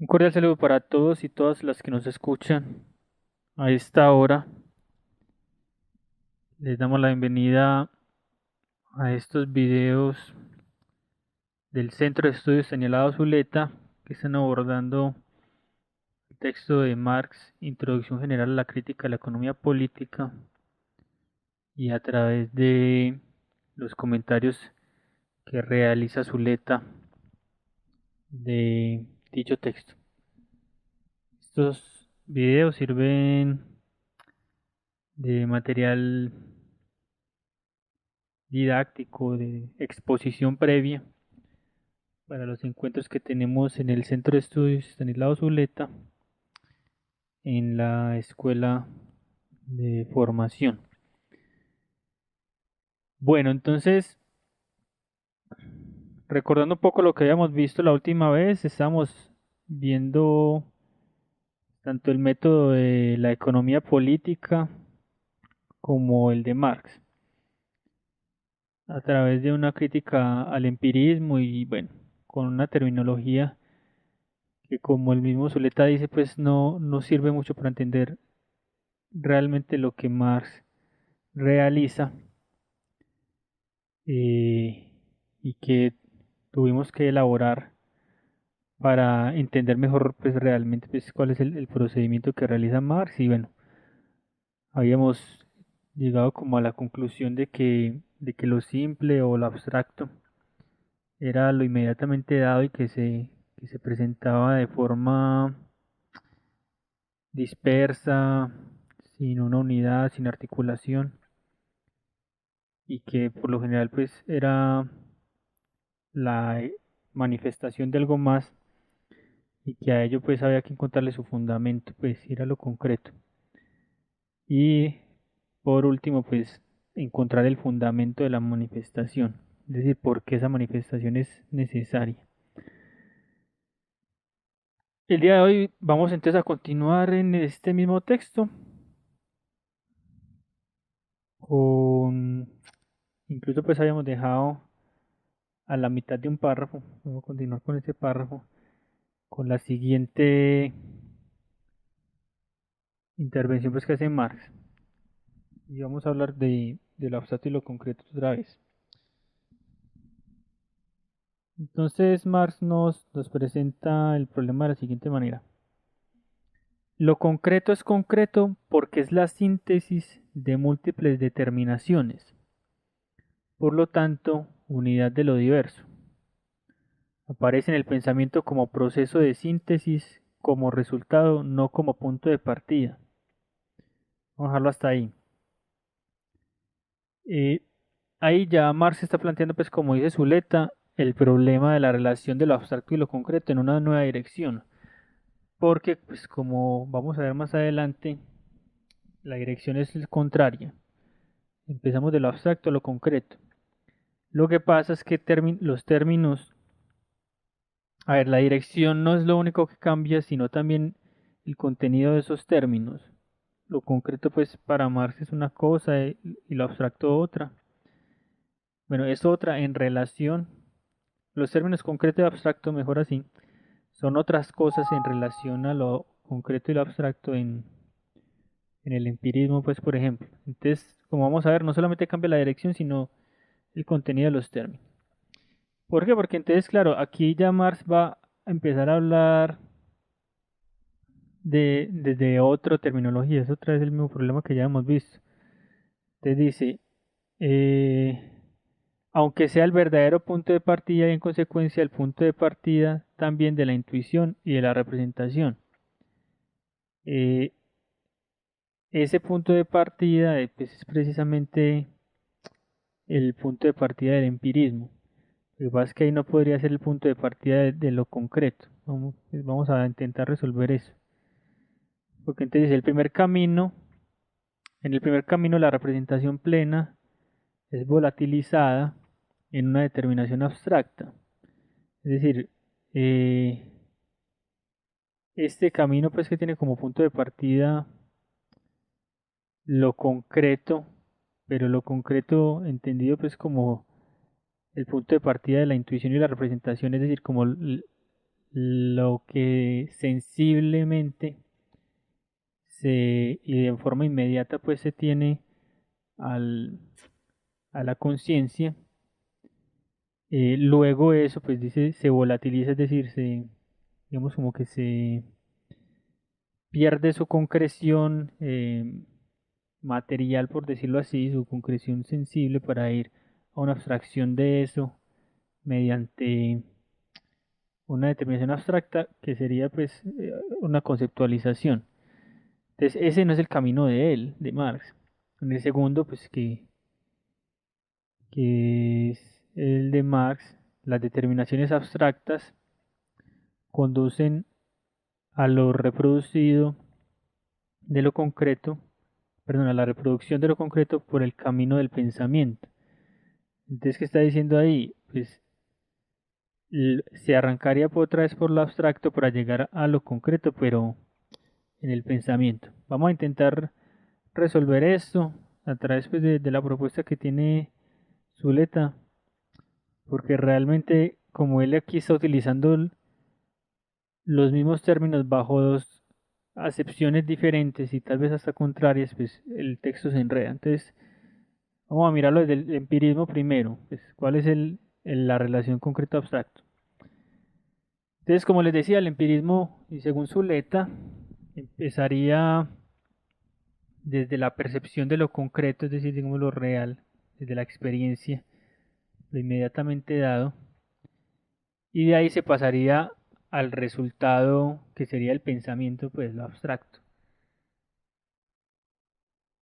Un cordial saludo para todos y todas las que nos escuchan a esta hora. Les damos la bienvenida a estos videos del Centro de Estudios Señalado Zuleta que están abordando el texto de Marx, Introducción General a la Crítica de la Economía Política, y a través de los comentarios que realiza Zuleta de dicho texto. Estos videos sirven de material didáctico, de exposición previa para los encuentros que tenemos en el Centro de Estudios Estanislao Zuleta en la Escuela de Formación. Bueno, entonces, recordando un poco lo que habíamos visto la última vez, estamos viendo tanto el método de la economía política como el de Marx, a través de una crítica al empirismo y bueno, con una terminología que, como el mismo Zuleta dice, pues no sirve mucho para entender realmente lo que Marx realiza, eh, y que tuvimos que elaborar para entender mejor pues realmente pues cuál es el procedimiento que realiza Marx. Y bueno, habíamos llegado como a la conclusión de que lo simple o lo abstracto era lo inmediatamente dado y que se presentaba de forma dispersa, sin una unidad, sin articulación, y que por lo general pues era la manifestación de algo más, y que a ello pues había que encontrarle su fundamento, pues ir a lo concreto. Y por último pues encontrar el fundamento de la manifestación, es decir, por qué esa manifestación es necesaria. El día de hoy vamos entonces a continuar en este mismo texto con, incluso pues habíamos dejado a la mitad de un párrafo. Vamos a continuar con este párrafo con la siguiente intervención pues que hace Marx, y vamos a hablar de lo abstracto y lo concreto otra vez. Entonces Marx nos presenta el problema de la siguiente manera. Lo concreto es concreto porque es la síntesis de múltiples determinaciones, por lo tanto, unidad de lo diverso. Aparece en el pensamiento como proceso de síntesis, como resultado, no como punto de partida. Vamos a dejarlo hasta ahí. Eh, Ahí ya Marx está planteando, pues como dice Zuleta, el problema de la relación de lo abstracto y lo concreto en una nueva dirección. Porque, pues como vamos a ver más adelante, la dirección es contraria. Empezamos de lo abstracto a lo concreto. Lo que pasa es que los términos, a ver, la dirección no es lo único que cambia, sino también el contenido de esos términos. Lo concreto, pues para Marx es una cosa, y lo abstracto otra. Bueno, es otra en relación. Los términos concreto y abstracto, mejor así, son otras cosas en relación a lo concreto y lo abstracto en el empirismo, pues por ejemplo. Entonces, como vamos a ver, no solamente cambia la dirección, sino el contenido de los términos. ¿Por qué? Porque entonces, claro, aquí ya Marx va a empezar a hablar desde otra terminología. Es otra vez el mismo problema que ya hemos visto. Entonces dice, eh, aunque sea el verdadero punto de partida y en consecuencia el punto de partida también de la intuición y de la representación. Eh, Ese punto de partida, pues, es precisamente el punto de partida del empirismo. Lo que pasa es que ahí no podría ser el punto de partida de lo concreto. Vamos a intentar resolver eso. Porque entonces en el primer camino la representación plena es volatilizada en una determinación abstracta. Es decir, eh, este camino pues que tiene como punto de partida lo concreto, pero lo concreto entendido pues como el punto de partida de la intuición y la representación, es decir, como lo que sensiblemente y de forma inmediata pues se tiene al, a la conciencia, luego eso pues dice se volatiliza, es decir, digamos como que se pierde su concreción material, por decirlo así, su concreción sensible para ir a una abstracción de eso mediante una determinación abstracta que sería pues una conceptualización. Entonces ese no es el camino de él, de Marx. En el segundo, pues que es el de Marx, las determinaciones abstractas conducen a lo reproducido de lo concreto, perdón, a la reproducción de lo concreto por el camino del pensamiento. Entonces, ¿qué está diciendo ahí? Pues se arrancaría por otra vez por lo abstracto para llegar a lo concreto, pero en el pensamiento. Vamos a intentar resolver esto a través pues, de la propuesta que tiene Zuleta, porque realmente como él aquí está utilizando los mismos términos bajo dos acepciones diferentes y tal vez hasta contrarias, pues el texto se enreda. Entonces, vamos a mirarlo desde el empirismo primero, pues, cuál es la relación concreto-abstracto. Entonces, como les decía, el empirismo, y según Zuleta, empezaría desde la percepción de lo concreto, es decir, digamos lo real, desde la experiencia, lo inmediatamente dado, y de ahí se pasaría al resultado que sería el pensamiento, pues lo abstracto,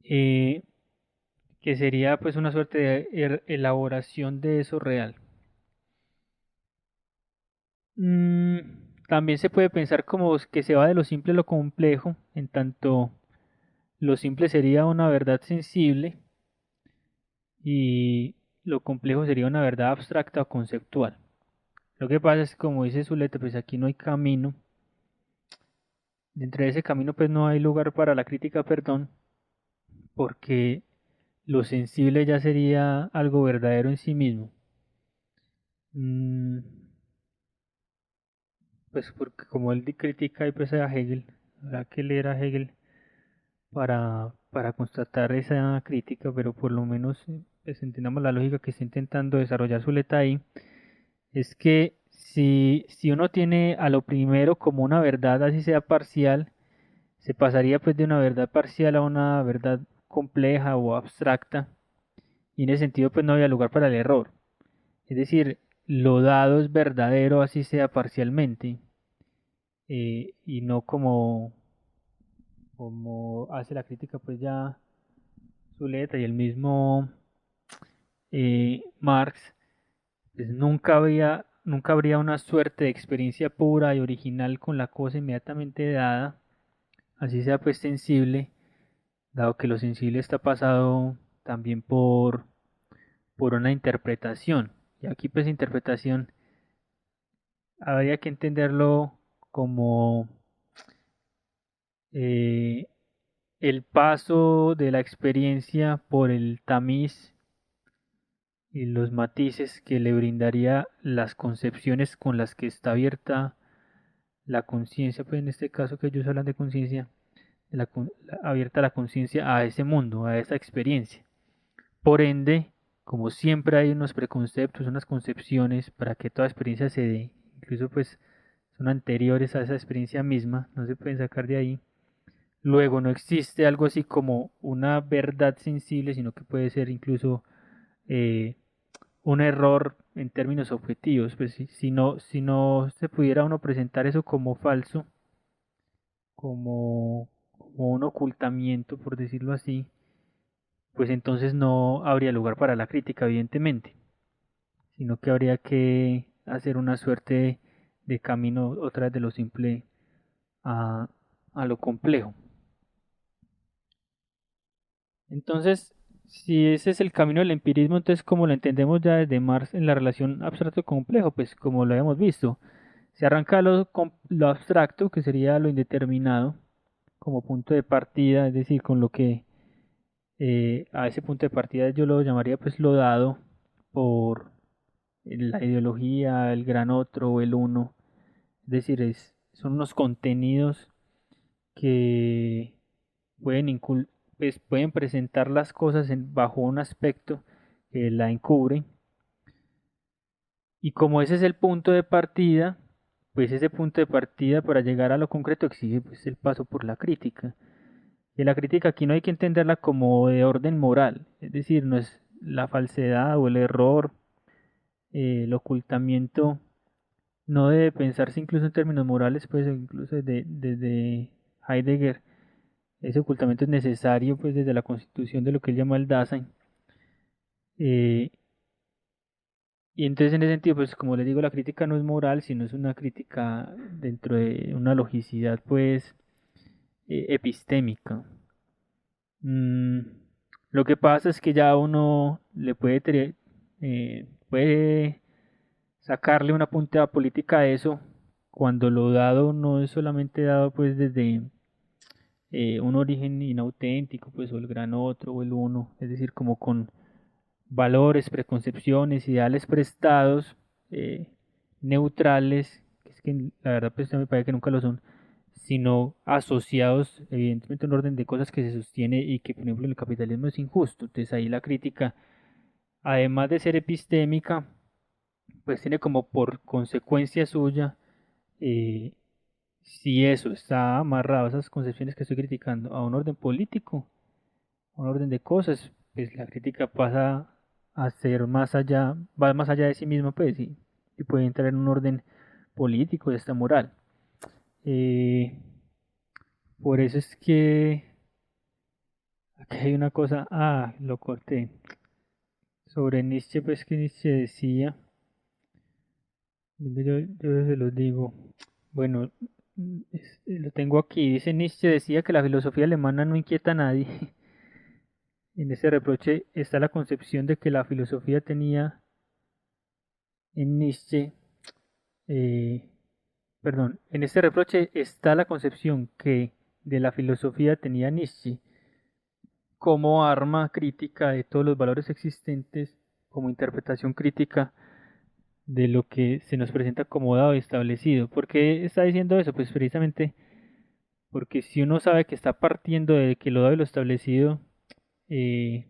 eh, que sería pues una suerte de elaboración de eso real. Mm, también se puede pensar como que se va de lo simple a lo complejo, en tanto lo simple sería una verdad sensible y lo complejo sería una verdad abstracta o conceptual. Lo que pasa es que como dice Zuleta, pues aquí no hay camino. Dentro de ese camino pues no hay lugar para la crítica, perdón, porque lo sensible ya sería algo verdadero en sí mismo. Mm, pues porque como él critica y pues a Hegel, habrá que leer a Hegel para constatar esa crítica, pero por lo menos pues entendamos la lógica que está intentando desarrollar Zuleta ahí, es que si uno tiene a lo primero como una verdad, así sea parcial, se pasaría pues de una verdad parcial a una verdad compleja o abstracta, y en ese sentido pues no había lugar para el error. Es decir, lo dado es verdadero así sea parcialmente, y no como hace la crítica pues ya Zuleta y el mismo Marx, pues nunca habría una suerte de experiencia pura y original con la cosa inmediatamente dada, así sea pues sensible, dado que lo sensible está pasado también por una interpretación. Y aquí pues interpretación habría que entenderlo como eh, el paso de la experiencia por el tamiz y los matices que le brindaría las concepciones con las que está abierta la conciencia, pues en este caso que ellos hablan de conciencia, abierta la conciencia a ese mundo, a esa experiencia. Por ende, como siempre hay unos preconceptos, unas concepciones para que toda experiencia se dé, incluso pues son anteriores a esa experiencia misma, no se pueden sacar de ahí. Luego no existe algo así como una verdad sensible, sino que puede ser incluso eh, un error en términos objetivos. Pues si no se pudiera uno presentar eso como falso, como un ocultamiento, por decirlo así, pues entonces no habría lugar para la crítica, evidentemente, sino que habría que hacer una suerte de camino otra vez de lo simple a, a lo complejo. Entonces, si ese es el camino del empirismo, entonces como lo entendemos ya desde Marx en la relación abstracto-complejo, pues como lo habíamos visto, se arranca lo abstracto, que sería lo indeterminado, como punto de partida, es decir, con lo que a ese punto de partida yo lo llamaría pues lo dado por la ideología, el gran otro o el uno, es decir, son unos contenidos que pueden, pues, pueden presentar las cosas bajo un aspecto que la encubre. Y como ese es el punto de partida, pues ese punto de partida para llegar a lo concreto exige pues, el paso por la crítica. Y la crítica aquí no hay que entenderla como de orden moral, es decir, no es la falsedad o el error, el ocultamiento, no debe pensarse incluso en términos morales, pues incluso desde Heidegger, ese ocultamiento es necesario pues desde la constitución de lo que él llama el Dasein. Eh, y entonces en ese sentido, pues como les digo, la crítica no es moral, sino es una crítica dentro de una logicidad pues epistémica. Mm, lo que pasa es que ya uno le puede sacarle una punta política a eso cuando lo dado no es solamente dado pues desde un origen inauténtico, pues o el gran otro o el uno, es decir, como con valores, preconcepciones, ideales prestados, eh, neutrales, que es que la verdad pues me parece que nunca lo son, sino asociados evidentemente a un orden de cosas que se sostiene y que por ejemplo en el capitalismo es injusto. Entonces ahí la crítica, además de ser epistémica, pues tiene como por consecuencia suya, eh, si eso está amarrado, esas concepciones que estoy criticando, a un orden político, a un orden de cosas, pues la crítica pasa a ser más allá, va más allá de sí misma, pues, y puede entrar en un orden político y hasta moral. Eh, por eso es que aquí hay una cosa, lo corté, sobre Nietzsche, pues que Nietzsche decía, yo se los digo, bueno, lo tengo aquí, dice Nietzsche decía que la filosofía alemana no inquieta a nadie. En ese reproche está la concepción de que la filosofía tenía en Nietzsche, eh, perdón, en este reproche está la concepción que de la filosofía tenía Nietzsche como arma crítica de todos los valores existentes, como interpretación crítica de lo que se nos presenta como dado y establecido. ¿Por qué está diciendo eso? Pues precisamente porque si uno sabe que está partiendo de que lo dado y lo establecido eh,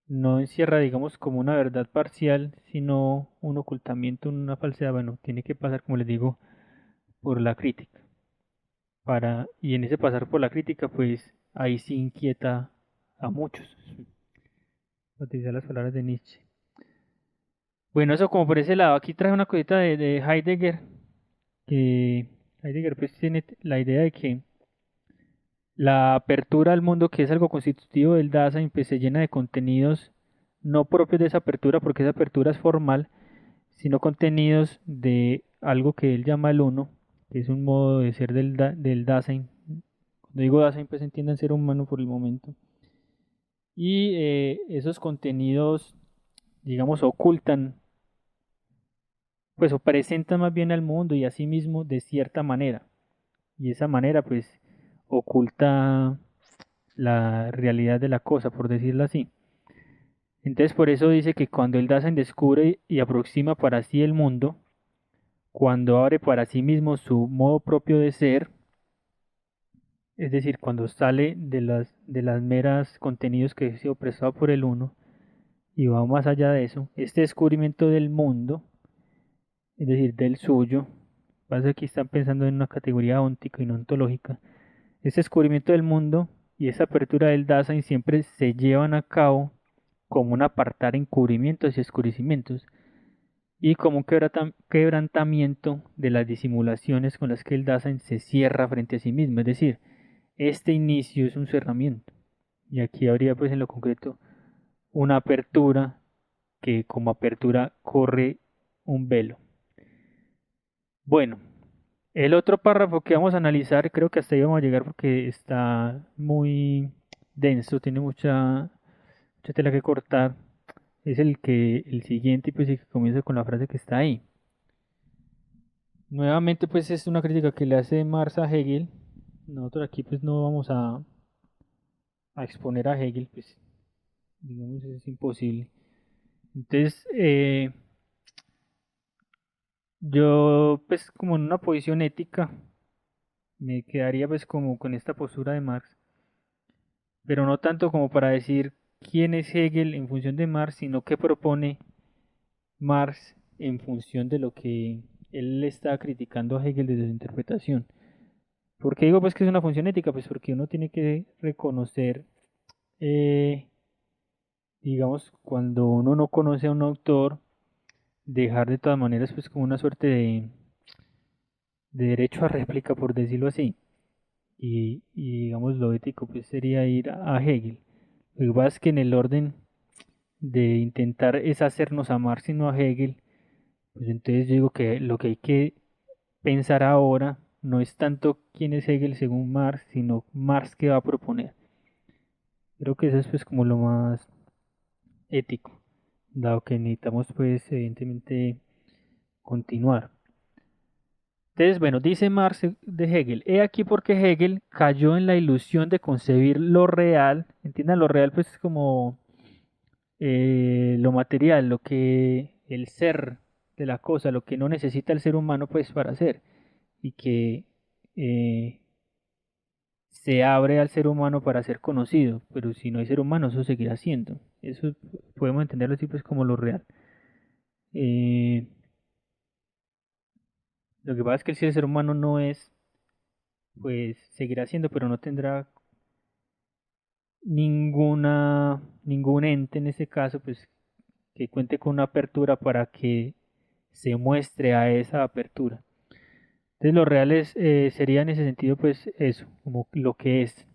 no encierra, digamos, como una verdad parcial, sino un ocultamiento, una falsedad, bueno, tiene que pasar, como les digo, por la crítica. Y en ese pasar por la crítica, pues ahí sí inquieta a muchos, utilizar las palabras de Nietzsche. Bueno, eso como por ese lado. Aquí trae una cosita de Heidegger, que Heidegger pues tiene la idea de que la apertura al mundo, que es algo constitutivo del Dasein, pues se llena de contenidos no propios de esa apertura, porque esa apertura es formal, sino contenidos de algo que él llama el uno, que es un modo de ser del Dasein. Cuando digo Dasein, pues entiendan ser humano por el momento. Y esos contenidos, digamos, ocultan, pues o presentan más bien al mundo y a sí mismo de cierta manera. Y esa manera, pues, oculta la realidad de la cosa, por decirlo así. Entonces, por eso dice que cuando el Dasein descubre y aproxima para sí el mundo, cuando abre para sí mismo su modo propio de ser, es decir, cuando sale de las meras contenidos que ha sido prestado por el uno y va más allá de eso, este descubrimiento del mundo, es decir, del suyo, pasa que aquí están pensando en una categoría óntica y no ontológica, este descubrimiento del mundo y esa apertura del Dasein siempre se llevan a cabo como un apartar encubrimientos y escurecimientos y como un quebrantamiento de las disimulaciones con las que el Dasein se cierra frente a sí mismo, es decir, este inicio es un cerramiento. Y aquí habría pues en lo concreto una apertura que como apertura corre un velo. Bueno, el otro párrafo que vamos a analizar, creo que hasta ahí vamos a llegar porque está muy denso, tiene mucha tela que cortar. Es el siguiente, pues el que comienza con la frase que está ahí. Nuevamente, pues es una crítica que le hace Marx a Hegel. Nosotros aquí pues no vamos a exponer a Hegel, pues digamos es imposible. Entonces, Yo, pues, como en una posición ética, me quedaría pues como con esta postura de Marx, pero no tanto como para decir quién es Hegel en función de Marx, sino qué propone Marx en función de lo que él está criticando a Hegel desde su interpretación. ¿Por qué digo pues que es una función ética? Pues porque uno tiene que reconocer, eh, digamos, cuando uno no conoce a un autor, dejar de todas maneras pues como una suerte de derecho a réplica, por decirlo así. Y digamos lo ético pues sería ir a Hegel. Lo que pasa es que en el orden de intentar es hacernos amar sino a Hegel, pues entonces yo digo que lo que hay que pensar ahora no es tanto quién es Hegel según Marx, sino Marx qué va a proponer. Creo que eso es pues como lo más ético, dado que necesitamos pues evidentemente continuar. Entonces, bueno, dice Marx de Hegel, he aquí porque Hegel cayó en la ilusión de concebir lo real, entiendan lo real pues como lo material, lo que el ser de la cosa, lo que no necesita el ser humano pues para ser y que eh, se abre al ser humano para ser conocido, pero si no hay ser humano eso seguirá siendo. Eso podemos entenderlo así pues como lo real. Eh, lo que pasa es que si el ser humano no es, pues seguirá siendo, pero no tendrá ningún ente en ese caso, pues que cuente con una apertura para que se muestre a esa apertura. Entonces lo real sería en ese sentido pues eso, como lo que es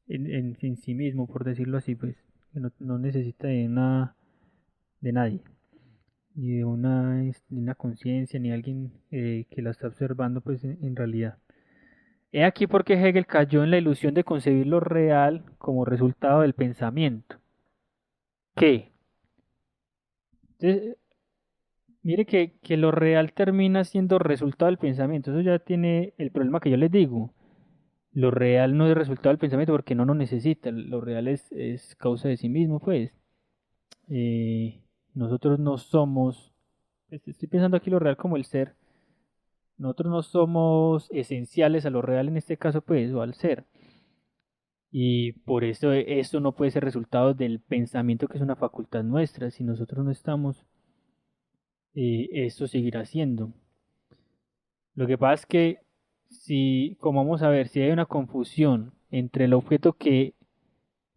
en sí mismo, por decirlo así, pues que no necesita de nadie, ni de una conciencia, ni alguien que la está observando pues en realidad. He aquí porque Hegel cayó en la ilusión de concebir lo real como resultado del pensamiento. ¿Qué? Entonces, mire que lo real termina siendo resultado del pensamiento. Eso ya tiene el problema que yo les digo. Lo real no es resultado del pensamiento porque no lo necesita. Lo real es causa de sí mismo, pues. Eh, Nosotros no somos, estoy pensando aquí lo real como el ser. Nosotros no somos esenciales a lo real en este caso, pues, o al ser. Y por eso esto no puede ser resultado del pensamiento que es una facultad nuestra. Si nosotros no estamos, esto seguirá siendo. Lo que pasa es que si, como vamos a ver, si hay una confusión entre el objeto que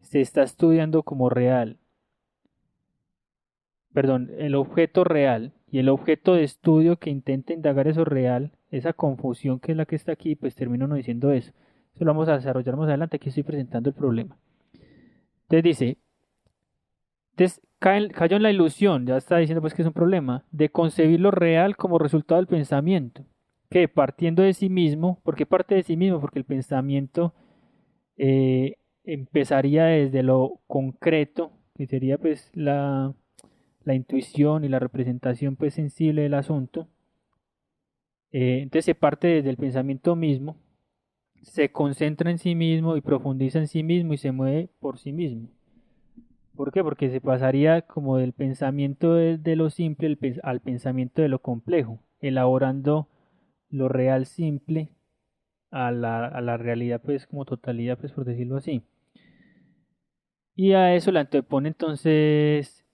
se está estudiando como real, perdón, el objeto real y el objeto de estudio que intenta indagar eso real, esa confusión que es la que está aquí, pues termino no diciendo eso. Eso lo vamos a desarrollar más adelante, aquí estoy presentando el problema. Entonces dice, cayó en la ilusión, ya está diciendo pues que es un problema, de concebir lo real como resultado del pensamiento, que partiendo de sí mismo, ¿por qué parte de sí mismo? Porque el pensamiento empezaría desde lo concreto, que sería pues la intuición y la representación pues sensible del asunto. Entonces se parte desde el pensamiento mismo, se concentra en sí mismo y profundiza en sí mismo y se mueve por sí mismo. ¿Por qué? Porque se pasaría como del pensamiento de lo simple al pensamiento de lo complejo, elaborando lo real simple a la realidad pues como totalidad pues por decirlo así. Y a eso le antepone entonces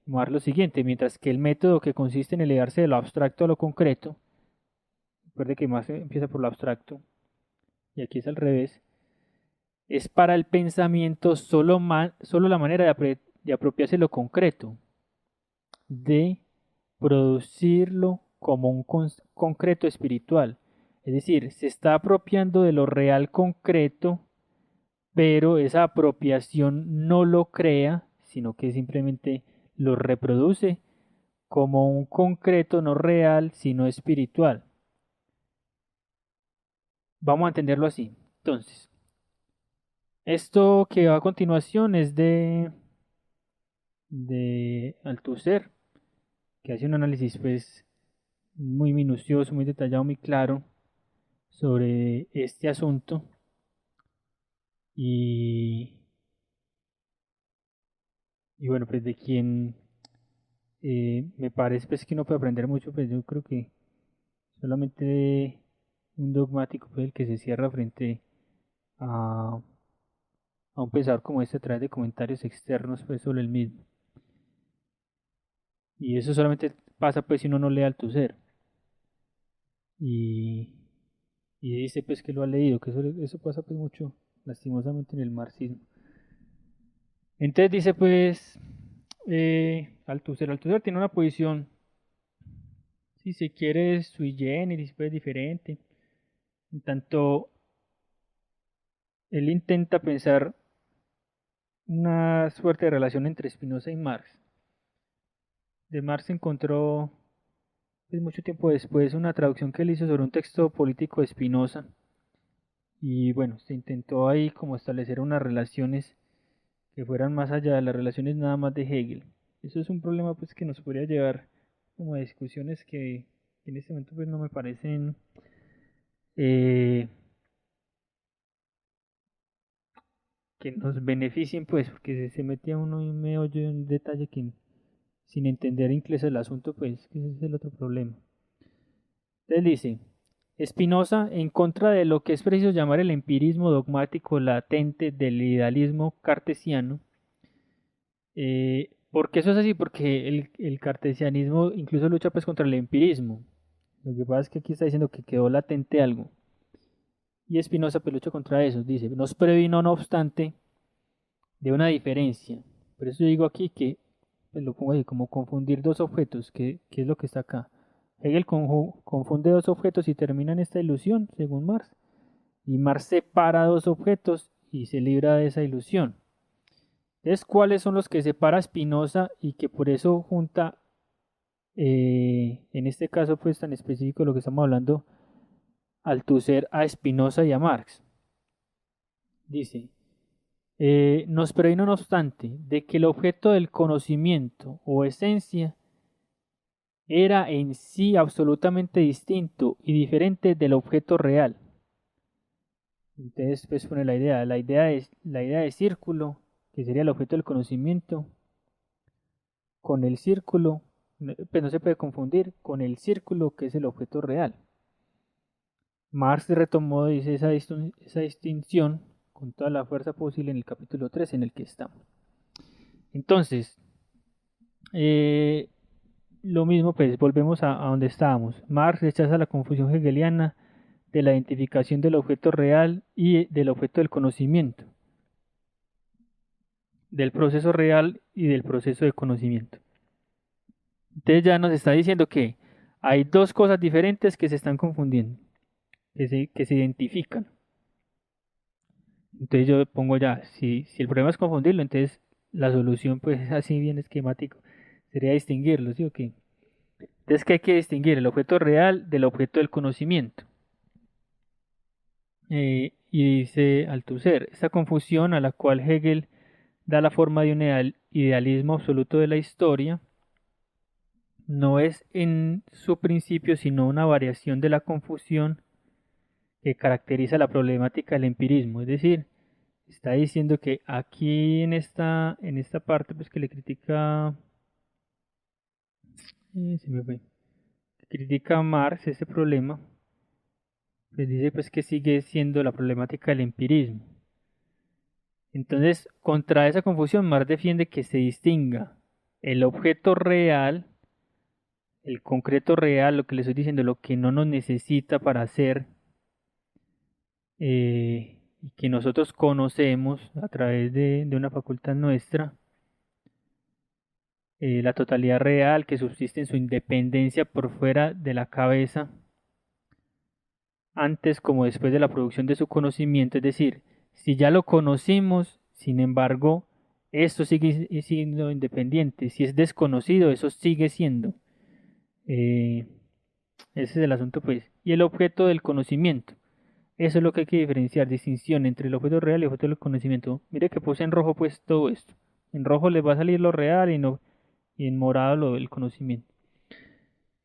Moar lo siguiente, mientras que el método que consiste en elevarse de lo abstracto a lo concreto, recuerde que más empieza por lo abstracto, y aquí es al revés, es para el pensamiento solo la manera de apropiarse lo concreto, de producirlo como un concreto espiritual. Es decir, se está apropiando de lo real concreto, pero esa apropiación no lo crea, sino que simplemente lo reproduce como un concreto no real, sino espiritual. Vamos a entenderlo así. Entonces, esto que va a continuación es de Althusser, que hace un análisis pues muy minucioso, muy detallado, muy claro sobre este asunto y, y bueno, pues de quien me parece pues que uno puede aprender mucho, pues yo creo que solamente un dogmático pues el que se cierra frente a, a un pensador como este a través de comentarios externos pues sobre el mismo. Y eso solamente pasa pues si uno no lee Althusser. Y, y dice pues que lo ha leído, que eso pasa pues mucho lastimosamente en el marxismo. Entonces dice pues Althusser tiene una posición, si se quiere, sui generis, pues diferente. En tanto, él intenta pensar una suerte de relación entre Spinoza y Marx. De Marx encontró pues, mucho tiempo después una traducción que él hizo sobre un texto político de Spinoza. Y bueno, se intentó ahí como establecer unas relaciones que fueran más allá de las relaciones nada más de Hegel. Eso es un problema pues que nos podría llevar como a discusiones que en este momento pues no me parecen eh, que nos beneficien pues, porque se metía uno y un meollo y un detalle que sin entender incluso el asunto pues que ese es el otro problema. Entonces dice, Spinoza, en contra de lo que es preciso llamar el empirismo dogmático latente del idealismo cartesiano, ¿por qué eso es así? Porque el cartesianismo incluso lucha pues contra el empirismo. Lo que pasa es que aquí está diciendo que quedó latente algo. Y Spinoza pues lucha contra eso. Dice, nos previno no obstante de una diferencia. Por eso yo digo aquí que, pues lo pongo así, como confundir dos objetos, que es lo que está acá. Hegel confunde dos objetos y termina en esta ilusión, según Marx. Y Marx separa dos objetos y se libra de esa ilusión. Entonces, ¿cuáles son los que separa Spinoza y que por eso junta, en este caso pues tan específico de lo que estamos hablando, Althusser a Spinoza y a Marx? Dice, nos previno no obstante de que el objeto del conocimiento o esencia era en sí absolutamente distinto y diferente del objeto real. Entonces pues pone la idea de círculo, que sería el objeto del conocimiento, con el círculo, pues no se puede confundir con el círculo que es el objeto real. Marx retomó, dice, esa distinción con toda la fuerza posible en el capítulo 3 en el que estamos. Entonces, lo mismo, pues volvemos a donde estábamos. Marx rechaza la confusión hegeliana de la identificación del objeto real y del objeto del conocimiento, del proceso real y del proceso de conocimiento. Entonces ya nos está diciendo que hay dos cosas diferentes que se están confundiendo, que se identifican. Entonces yo pongo ya, si el problema es confundirlo, entonces la solución, pues así bien esquemático, sería distinguirlo, ¿sí o qué? Entonces, ¿qué hay que distinguir? El objeto real del objeto del conocimiento. Y dice Althusser, esta confusión a la cual Hegel da la forma de un idealismo absoluto de la historia, no es en su principio sino una variación de la confusión que caracteriza la problemática del empirismo. Es decir, está diciendo que aquí en esta parte pues que le critica, se me fue, critica a Marx ese problema, pues dice pues que sigue siendo la problemática del empirismo. Entonces, contra esa confusión, Marx defiende que se distinga el objeto real, el concreto real, lo que le estoy diciendo, lo que no nos necesita para hacer, y que nosotros conocemos a través de una facultad nuestra, la totalidad real que subsiste en su independencia por fuera de la cabeza, antes como después de la producción de su conocimiento, es decir, si ya lo conocimos, sin embargo, esto sigue siendo independiente, si es desconocido, eso sigue siendo. Eh, Ese es el asunto, pues. Y el objeto del conocimiento. Eso es lo que hay que diferenciar, distinción entre el objeto real y el objeto del conocimiento. Mire que puse en rojo pues todo esto. En rojo les va a salir lo real y en morado lo del conocimiento.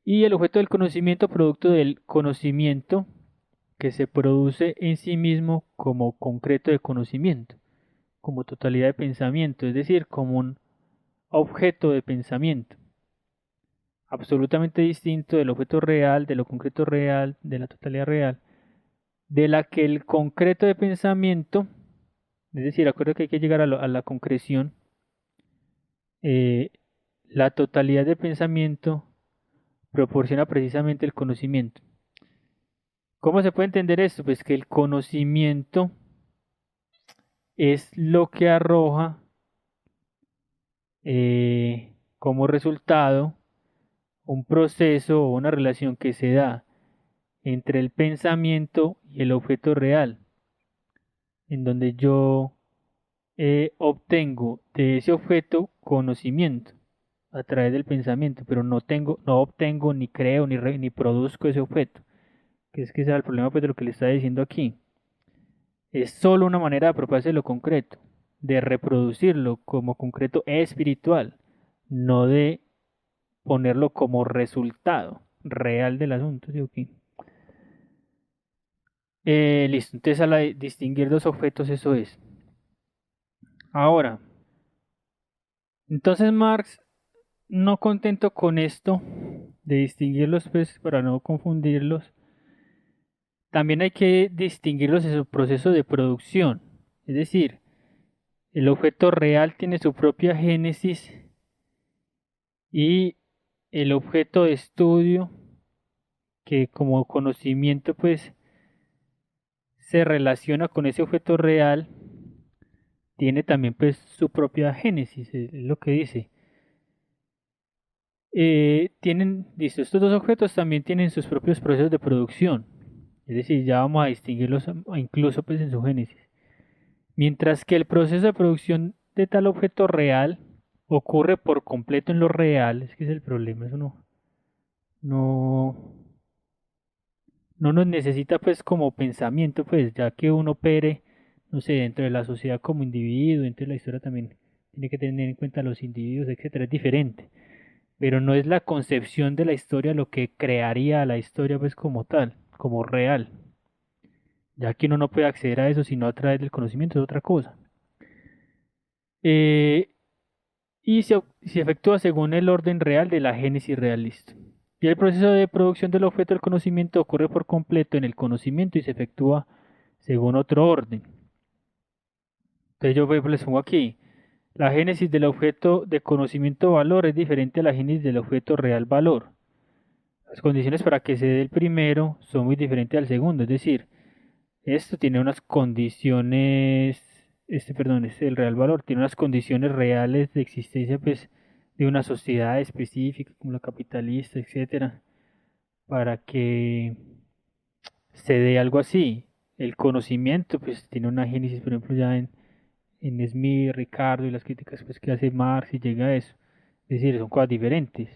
Y el objeto del conocimiento, producto del conocimiento que se produce en sí mismo como concreto de conocimiento, como totalidad de pensamiento, es decir, como un objeto de pensamiento. absolutamente distinto del objeto real, de lo concreto real, de la totalidad real, de la que el concreto de pensamiento, es decir, acuerdo que hay que llegar a la concreción, eh, la totalidad de pensamiento proporciona precisamente el conocimiento. ¿Cómo se puede entender esto? Pues que el conocimiento es lo que arroja como resultado un proceso o una relación que se da entre el pensamiento y el objeto real, en donde yo obtengo de ese objeto conocimiento a través del pensamiento, pero no obtengo ni creo ni produzco ese objeto, que es ese es el problema pues, de lo que le está diciendo aquí. Es solo una manera de apropiarse de lo concreto, de reproducirlo como concreto espiritual, no de ponerlo como resultado real del asunto. ¿Sí? Okay. Listo, entonces distinguir dos objetos eso es. Ahora, entonces Marx, no contento con esto de distinguirlos pues para no confundirlos, también hay que distinguirlos en su proceso de producción. Es decir, el objeto real tiene su propia génesis y el objeto de estudio que como conocimiento pues se relaciona con ese objeto real tiene también pues su propia génesis, es lo que dice. Dice, estos dos objetos también tienen sus propios procesos de producción, es decir, ya vamos a distinguirlos incluso pues en su génesis. Mientras que el proceso de producción de tal objeto real ocurre por completo en lo real, es que es el problema, eso no, no nos necesita pues como pensamiento, pues ya que uno opere, no sé, dentro de la sociedad como individuo, dentro de la historia también tiene que tener en cuenta los individuos, etcétera, es diferente, pero no es la concepción de la historia lo que crearía a la historia pues como tal, como real, ya que uno no puede acceder a eso sino a través del conocimiento, es otra cosa. Eh, y se efectúa según el orden real de la génesis realista. Y el proceso de producción del objeto del conocimiento ocurre por completo en el conocimiento y se efectúa según otro orden. Entonces yo les pongo aquí, la génesis del objeto de conocimiento valor es diferente a la génesis del objeto real valor. Las condiciones para que se dé el primero son muy diferentes al segundo, es decir, esto tiene unas condiciones, perdón, el real valor tiene unas condiciones reales de existencia, pues, de una sociedad específica, como la capitalista, etcétera, para que se dé algo así. El conocimiento, pues, tiene una génesis, por ejemplo, ya en Smith, Ricardo y las críticas, pues, que hace Marx y llega a eso. Es decir, son cosas diferentes.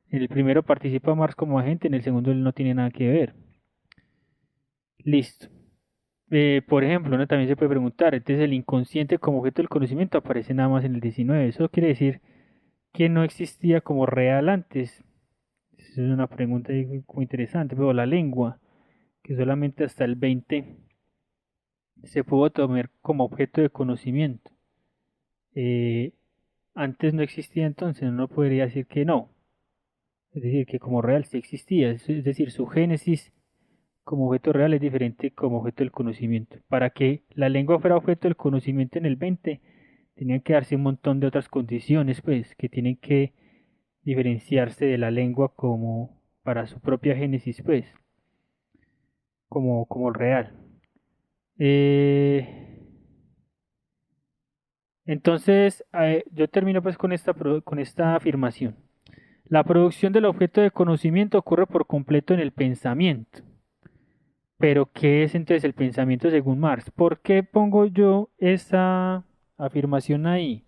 En el primero participa Marx como agente, en el segundo él no tiene nada que ver. Listo. Por ejemplo, uno también se puede preguntar, entonces el inconsciente como objeto del conocimiento aparece nada más en el 19. Eso quiere decir que no existía como real antes. Esa es una pregunta muy interesante, pero la lengua, que solamente hasta el 20 se pudo tomar como objeto de conocimiento. Eh, Antes no existía entonces, uno podría decir que no. Es decir, que como real sí existía. Es decir, su génesis como objeto real es diferente como objeto del conocimiento. Para que la lengua fuera objeto del conocimiento en el 20, tenían que darse un montón de otras condiciones, pues, que tienen que diferenciarse de la lengua como para su propia génesis, pues, como real. Eh, entonces, yo termino pues con esta afirmación. La producción del objeto de conocimiento ocurre por completo en el pensamiento. Pero, ¿qué es entonces el pensamiento según Marx? ¿Por qué pongo yo esa afirmación ahí?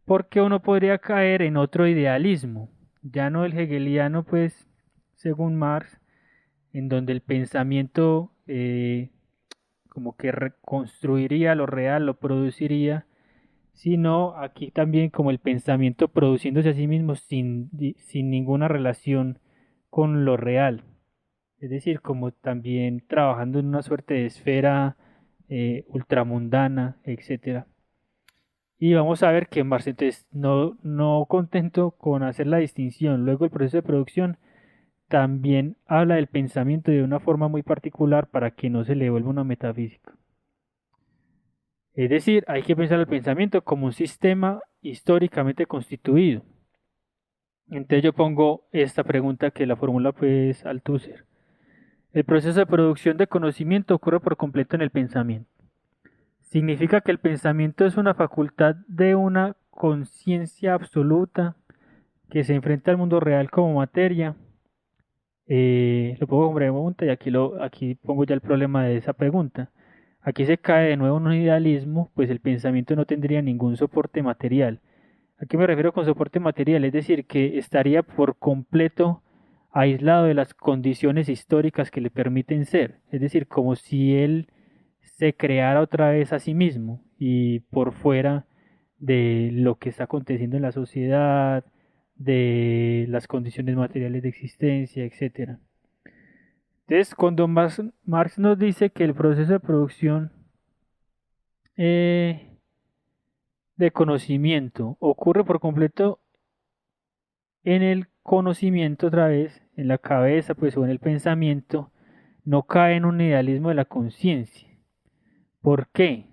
Porque uno podría caer en otro idealismo, ya no el hegeliano, pues, según Marx, en donde el pensamiento como que reconstruiría lo real, lo produciría, sino aquí también como el pensamiento produciéndose a sí mismo sin ninguna relación con lo real. Es decir, como también trabajando en una suerte de esfera ultramundana, etcétera. Y vamos a ver que Marx, entonces, no contento con hacer la distinción, luego el proceso de producción también habla del pensamiento de una forma muy particular para que no se le vuelva una metafísica. Es decir, hay que pensar el pensamiento como un sistema históricamente constituido. Entonces yo pongo esta pregunta que la formula pues Althusser. El proceso de producción de conocimiento ocurre por completo en el pensamiento. Significa que el pensamiento es una facultad de una conciencia absoluta que se enfrenta al mundo real como materia. Lo pongo como pregunta y aquí pongo ya el problema de esa pregunta. Aquí se cae de nuevo en un idealismo, pues el pensamiento no tendría ningún soporte material. ¿A qué me refiero con soporte material? Es decir, que estaría por completo aislado de las condiciones históricas que le permiten ser. Es decir, como si él se creara otra vez a sí mismo y por fuera de lo que está aconteciendo en la sociedad, de las condiciones materiales de existencia, etcétera. Entonces, cuando Marx nos dice que el proceso de producción eh, de conocimiento ocurre por completo en el conocimiento otra vez, en la cabeza, pues o en el pensamiento, no cae en un idealismo de la conciencia. ¿Por qué?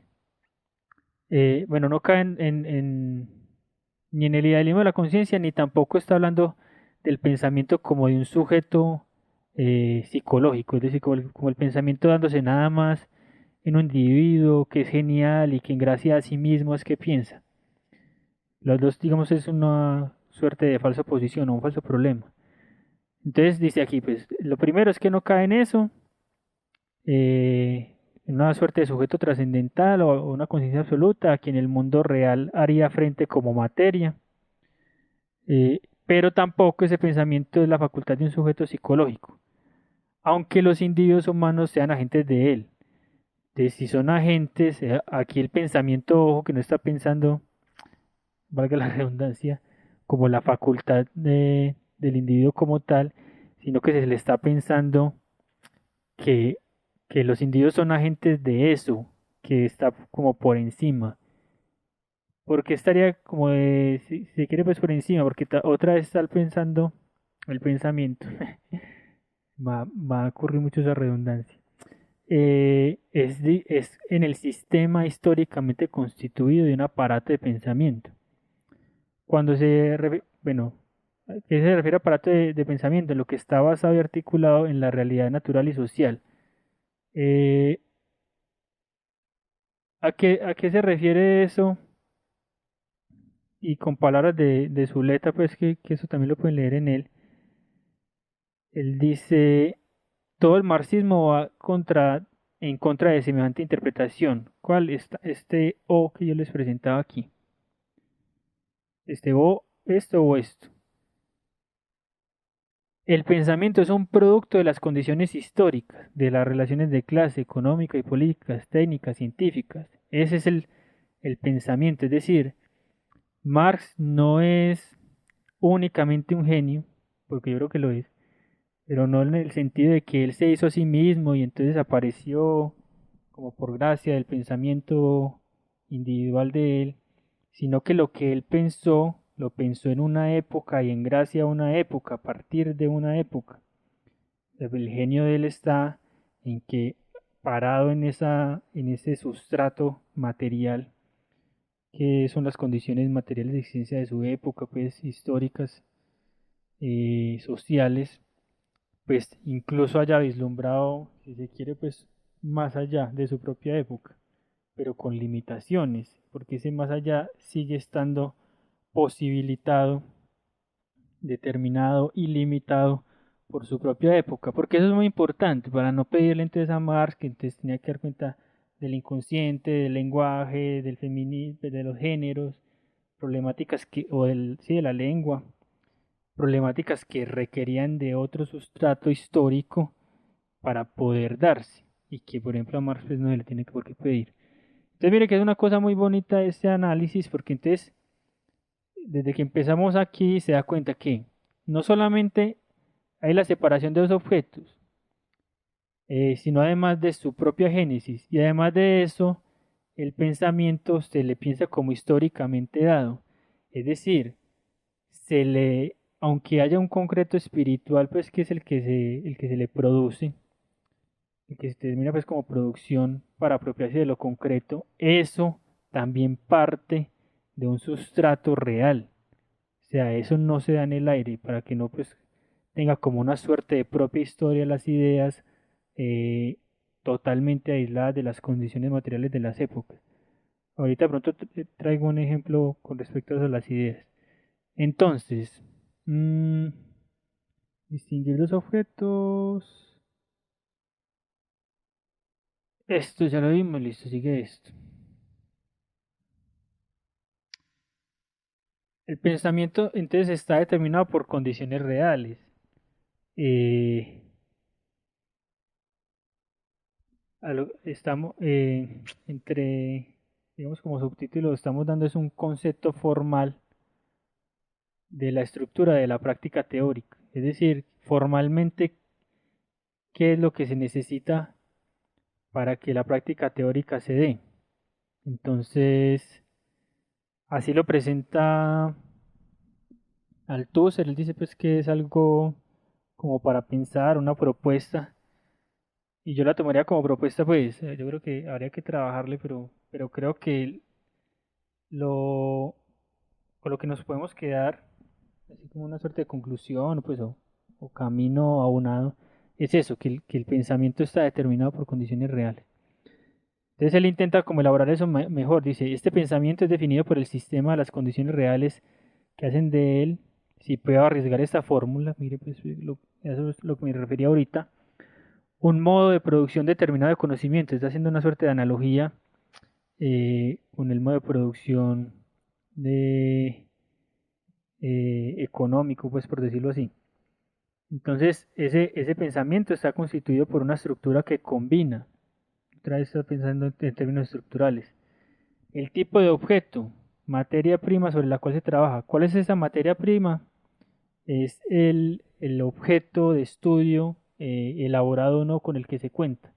Bueno, no cae ni en el idealismo de la conciencia, ni tampoco está hablando del pensamiento como de un sujeto psicológico, es decir, como el pensamiento dándose nada más en un individuo que es genial y que en gracia a sí mismo es que piensa. Los dos, digamos, es una suerte de falsa posición o un falso problema. Entonces dice aquí, pues lo primero es que no cae en eso, en una suerte de sujeto trascendental o una conciencia absoluta a quien el mundo real haría frente como materia, pero tampoco ese pensamiento es la facultad de un sujeto psicológico, aunque los individuos humanos sean agentes de él. De si son agentes, aquí el pensamiento, ojo, que no está pensando, valga la redundancia, como la facultad del individuo como tal, sino que se le está pensando que, que los individuos son agentes de eso, que está como por encima. Porque estaría como de, si se quiere pues por encima, porque otra vez estar pensando el pensamiento, va a ocurrir mucho esa redundancia. Es en el sistema históricamente constituido de un aparato de pensamiento. Cuando bueno, ¿qué se refiere a aparato de pensamiento? Lo que está basado y articulado en la realidad natural y social. Eh, ¿A qué se refiere eso? Y con palabras de Zuleta, pues que eso también lo pueden leer en él. Él dice, todo el marxismo va en contra de semejante interpretación. ¿Cuál? Este O que yo les presentaba aquí. Este O, esto o esto. El pensamiento es un producto de las condiciones históricas, de las relaciones de clase, económica y políticas, técnicas, científicas. Ese es el pensamiento, es decir, Marx no es únicamente un genio, porque yo creo que lo es, pero no en el sentido de que él se hizo a sí mismo y entonces apareció como por gracia del pensamiento individual de él, sino que lo que él pensó, lo pensó en una época y en gracia a una época, a partir de una época. El genio de él está en que parado en ese sustrato material que son las condiciones materiales de existencia de su época, pues históricas, sociales, pues incluso haya vislumbrado, si se quiere, pues más allá de su propia época, pero con limitaciones, porque ese más allá sigue estando posibilitado, determinado y limitado por su propia época, porque eso es muy importante para no pedirle entonces a Marx que entonces tenía que dar cuenta del inconsciente, del lenguaje, del feminismo, de los géneros, problemáticas sí, de la lengua, problemáticas que requerían de otro sustrato histórico para poder darse y que por ejemplo a Marx pues, no se le tiene por qué pedir. Entonces mire que es una cosa muy bonita este análisis porque entonces desde que empezamos aquí se da cuenta que no solamente hay la separación de los objetos, sino además de su propia génesis y además de eso el pensamiento se le piensa como históricamente dado. Es decir, aunque haya un concreto espiritual, pues que es el que se le produce, el que se determina pues como producción para apropiarse de lo concreto, eso también parte de un sustrato real. O sea, eso no se da en el aire para que no pues tenga como una suerte de propia historia las ideas eh, totalmente aisladas de las condiciones materiales de las épocas. Ahorita pronto traigo un ejemplo con respecto a las ideas. Entonces, mm, distinguir los objetos. Esto ya lo vimos, listo, sigue esto. El pensamiento entonces está determinado por condiciones reales. Eh, estamos entre, digamos como subtítulo, estamos dando es un concepto formal de la estructura de la práctica teórica. Es decir, formalmente, ¿qué es lo que se necesita para que la práctica teórica se dé? Entonces, así lo presenta Althusser. Él dice pues que es algo como para pensar, una propuesta, y yo la tomaría como propuesta, pues yo creo que habría que trabajarle, pero creo que lo, con lo que nos podemos quedar, así como una suerte de conclusión, pues, o camino aunado, es eso, que el pensamiento está determinado por condiciones reales. Entonces él intenta como elaborar eso mejor, dice, este pensamiento es definido por el sistema de las condiciones reales que hacen de él, si puedo arriesgar esta fórmula, mire, pues eso es lo que me refería ahorita, un modo de producción determinado de conocimiento, está haciendo una suerte de analogía con el modo de producción de, económico, pues por decirlo así. Entonces, ese pensamiento está constituido por una estructura que combina, otra vez está pensando en términos estructurales, el tipo de objeto, materia prima sobre la cual se trabaja. ¿Cuál es esa materia prima? Es el objeto de estudio elaborado o no con el que se cuenta.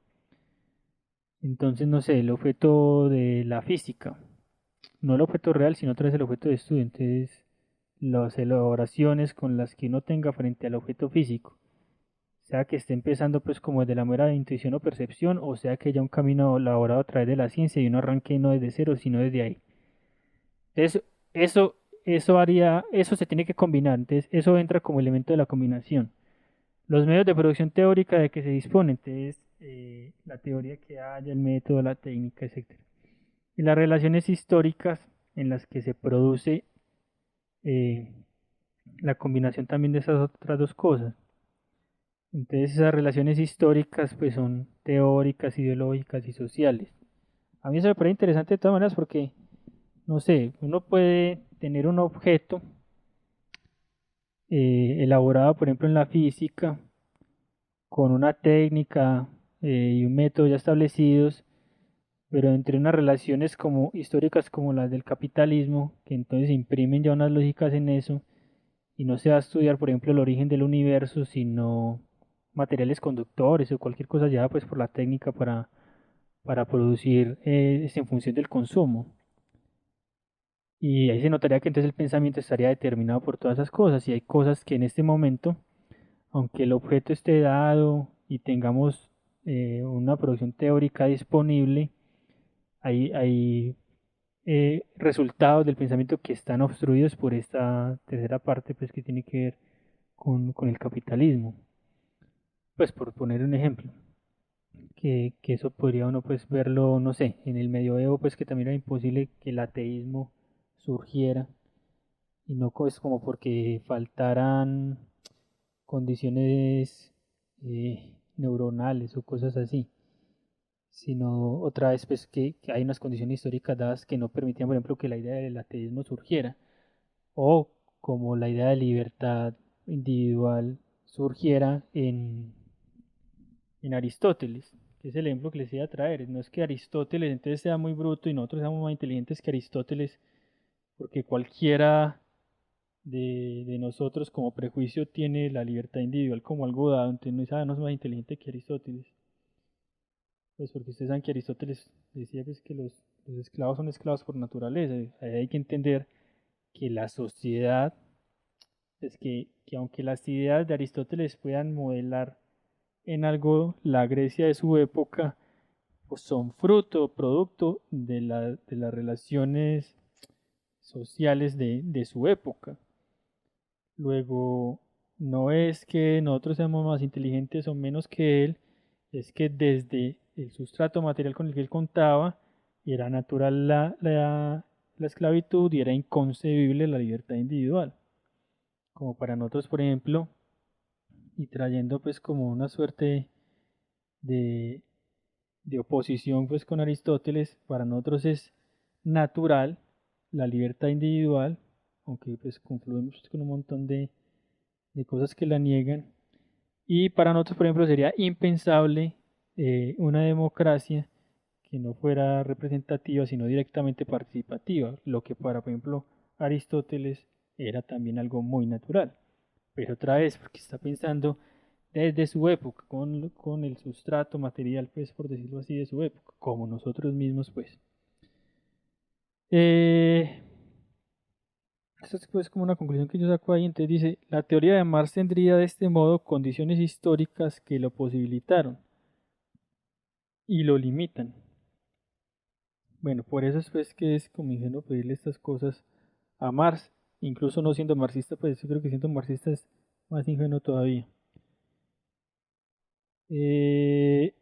Entonces, no sé, el objeto de la física, no el objeto real, sino otra vez el objeto de estudio. Entonces, las elaboraciones con las que uno tenga frente al objeto físico, sea que esté empezando pues como desde la mera intuición o percepción, o sea que haya un camino elaborado a través de la ciencia y uno arranque no desde cero, sino desde ahí. Entonces, eso, eso se tiene que combinar, entonces eso entra como elemento de la combinación. Los medios de producción teórica de que se dispone, entonces la teoría que haya, el método, la técnica, etcétera. Y las relaciones históricas en las que se produce eh, la combinación también de esas otras dos cosas. Entonces esas relaciones históricas pues son teóricas, ideológicas y sociales. A mí eso me parece interesante de todas maneras porque, no sé, uno puede tener un objeto elaborado, por ejemplo, en la física, con una técnica y un método ya establecidos, pero entre unas relaciones como históricas como las del capitalismo, que entonces imprimen ya unas lógicas en eso, y no se va a estudiar, por ejemplo, el origen del universo, sino materiales conductores o cualquier cosa ya pues por la técnica para producir es en función del consumo. Y ahí se notaría que entonces el pensamiento estaría determinado por todas esas cosas, y hay cosas que en este momento, aunque el objeto esté dado y tengamos una producción teórica disponible, hay resultados del pensamiento que están obstruidos por esta tercera parte pues que tiene que ver con el capitalismo. Pues por poner un ejemplo, que eso podría uno pues verlo, no sé, en el medioevo pues que también era imposible que el ateísmo surgiera y no es como porque faltaran condiciones neuronales o cosas así, sino otra vez pues que hay unas condiciones históricas dadas que no permitían, por ejemplo, que la idea del ateísmo surgiera, o como la idea de libertad individual surgiera en Aristóteles, que es el ejemplo que les iba a traer. No es que Aristóteles entonces sea muy bruto y nosotros seamos más inteligentes que Aristóteles, porque cualquiera de nosotros como prejuicio tiene la libertad individual como algo dado, entonces no es más inteligente que Aristóteles. pues porque ustedes saben que Aristóteles decía pues, que los esclavos son esclavos por naturaleza. Ahí hay que entender que la sociedad, pues que aunque las ideas de Aristóteles puedan modelar en algo la Grecia de su época, pues son fruto, producto de las relaciones sociales de su época. Luego, no es que nosotros seamos más inteligentes o menos que él, es que desde el sustrato material con el que él contaba, era natural la esclavitud y era inconcebible la libertad individual. Como para nosotros, por ejemplo, y trayendo pues como una suerte de, de oposición pues con Aristóteles, para nosotros es natural la libertad individual, aunque pues confluimos con un montón de cosas que la niegan. Y para nosotros, por ejemplo, sería impensable una democracia que no fuera representativa, sino directamente participativa, lo que para, por ejemplo, Aristóteles era también algo muy natural. Pero otra vez, porque está pensando desde su época, con el sustrato material, pues por decirlo así, de su época, como nosotros mismos, pues. Eh, Esto es pues como una conclusión que yo saco ahí. Entonces dice, la teoría de Marx tendría de este modo condiciones históricas que lo posibilitaron y lo limitan. Bueno, por eso es pues que es como ingenuo pedirle estas cosas a Marx, incluso no siendo marxista, pues yo creo que siendo marxista es más ingenuo todavía. Eh,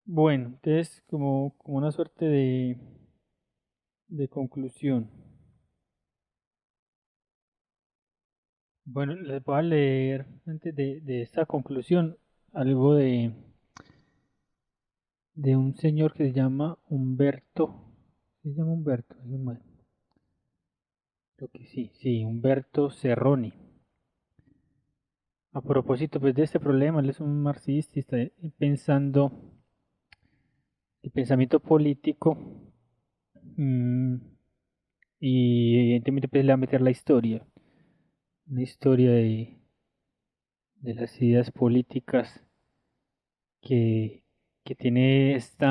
bueno, entonces como una suerte de conclusión. Bueno, les voy a leer antes de esta conclusión algo de un señor que se llama Humberto. Se llama Humberto, creo que sí, sí, Humberto Cerroni. A propósito, pues de este problema, él es un marxista y está pensando el pensamiento político mm, y evidentemente pues le va a meter la historia, una historia de las ideas políticas que, que tiene este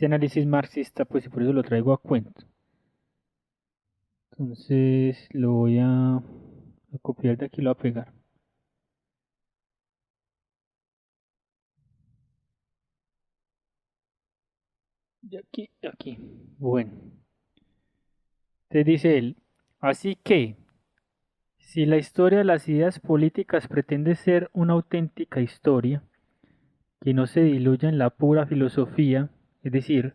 análisis marxista, pues y por eso lo traigo a cuento. Entonces lo voy a copiar de aquí y lo voy a pegar. De aquí, de aquí. Bueno, te dice él, así que, si la historia de las ideas políticas pretende ser una auténtica historia, que no se diluya en la pura filosofía, es decir,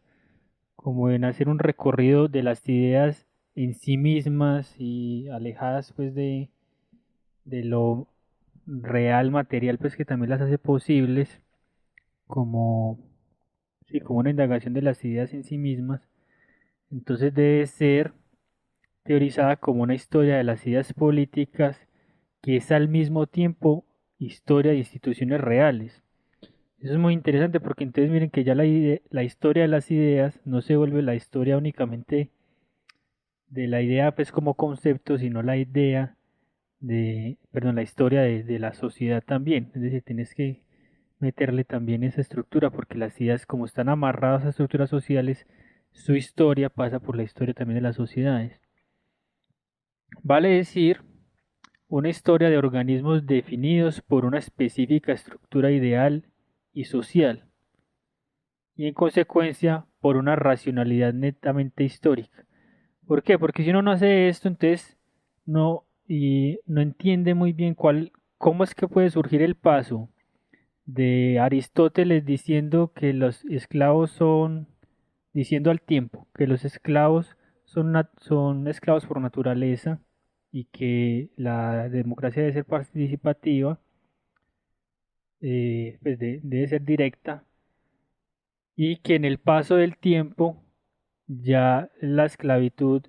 como en hacer un recorrido de las ideas en sí mismas y alejadas pues de lo real material pues que también las hace posibles, como, sí, como una indagación de las ideas en sí mismas, entonces debe ser teorizada como una historia de las ideas políticas que es al mismo tiempo historia de instituciones reales. Eso es muy interesante porque entonces miren que ya la historia de las ideas no se vuelve la historia únicamente de la idea pues como concepto, sino la idea perdón, la historia de la sociedad también. Es decir, tienes que meterle también esa estructura porque las ideas como están amarradas a estructuras sociales, su historia pasa por la historia también de las sociedades. Vale decir, una historia de organismos definidos por una específica estructura ideal y social, y en consecuencia por una racionalidad netamente histórica. ¿Por qué? Porque si uno no hace esto, entonces no entiende muy bien cómo es que puede surgir el paso de Aristóteles diciendo que los esclavos son, diciendo al tiempo que los esclavos son esclavos por naturaleza y que la democracia debe ser participativa, pues debe ser directa y que en el paso del tiempo ya la esclavitud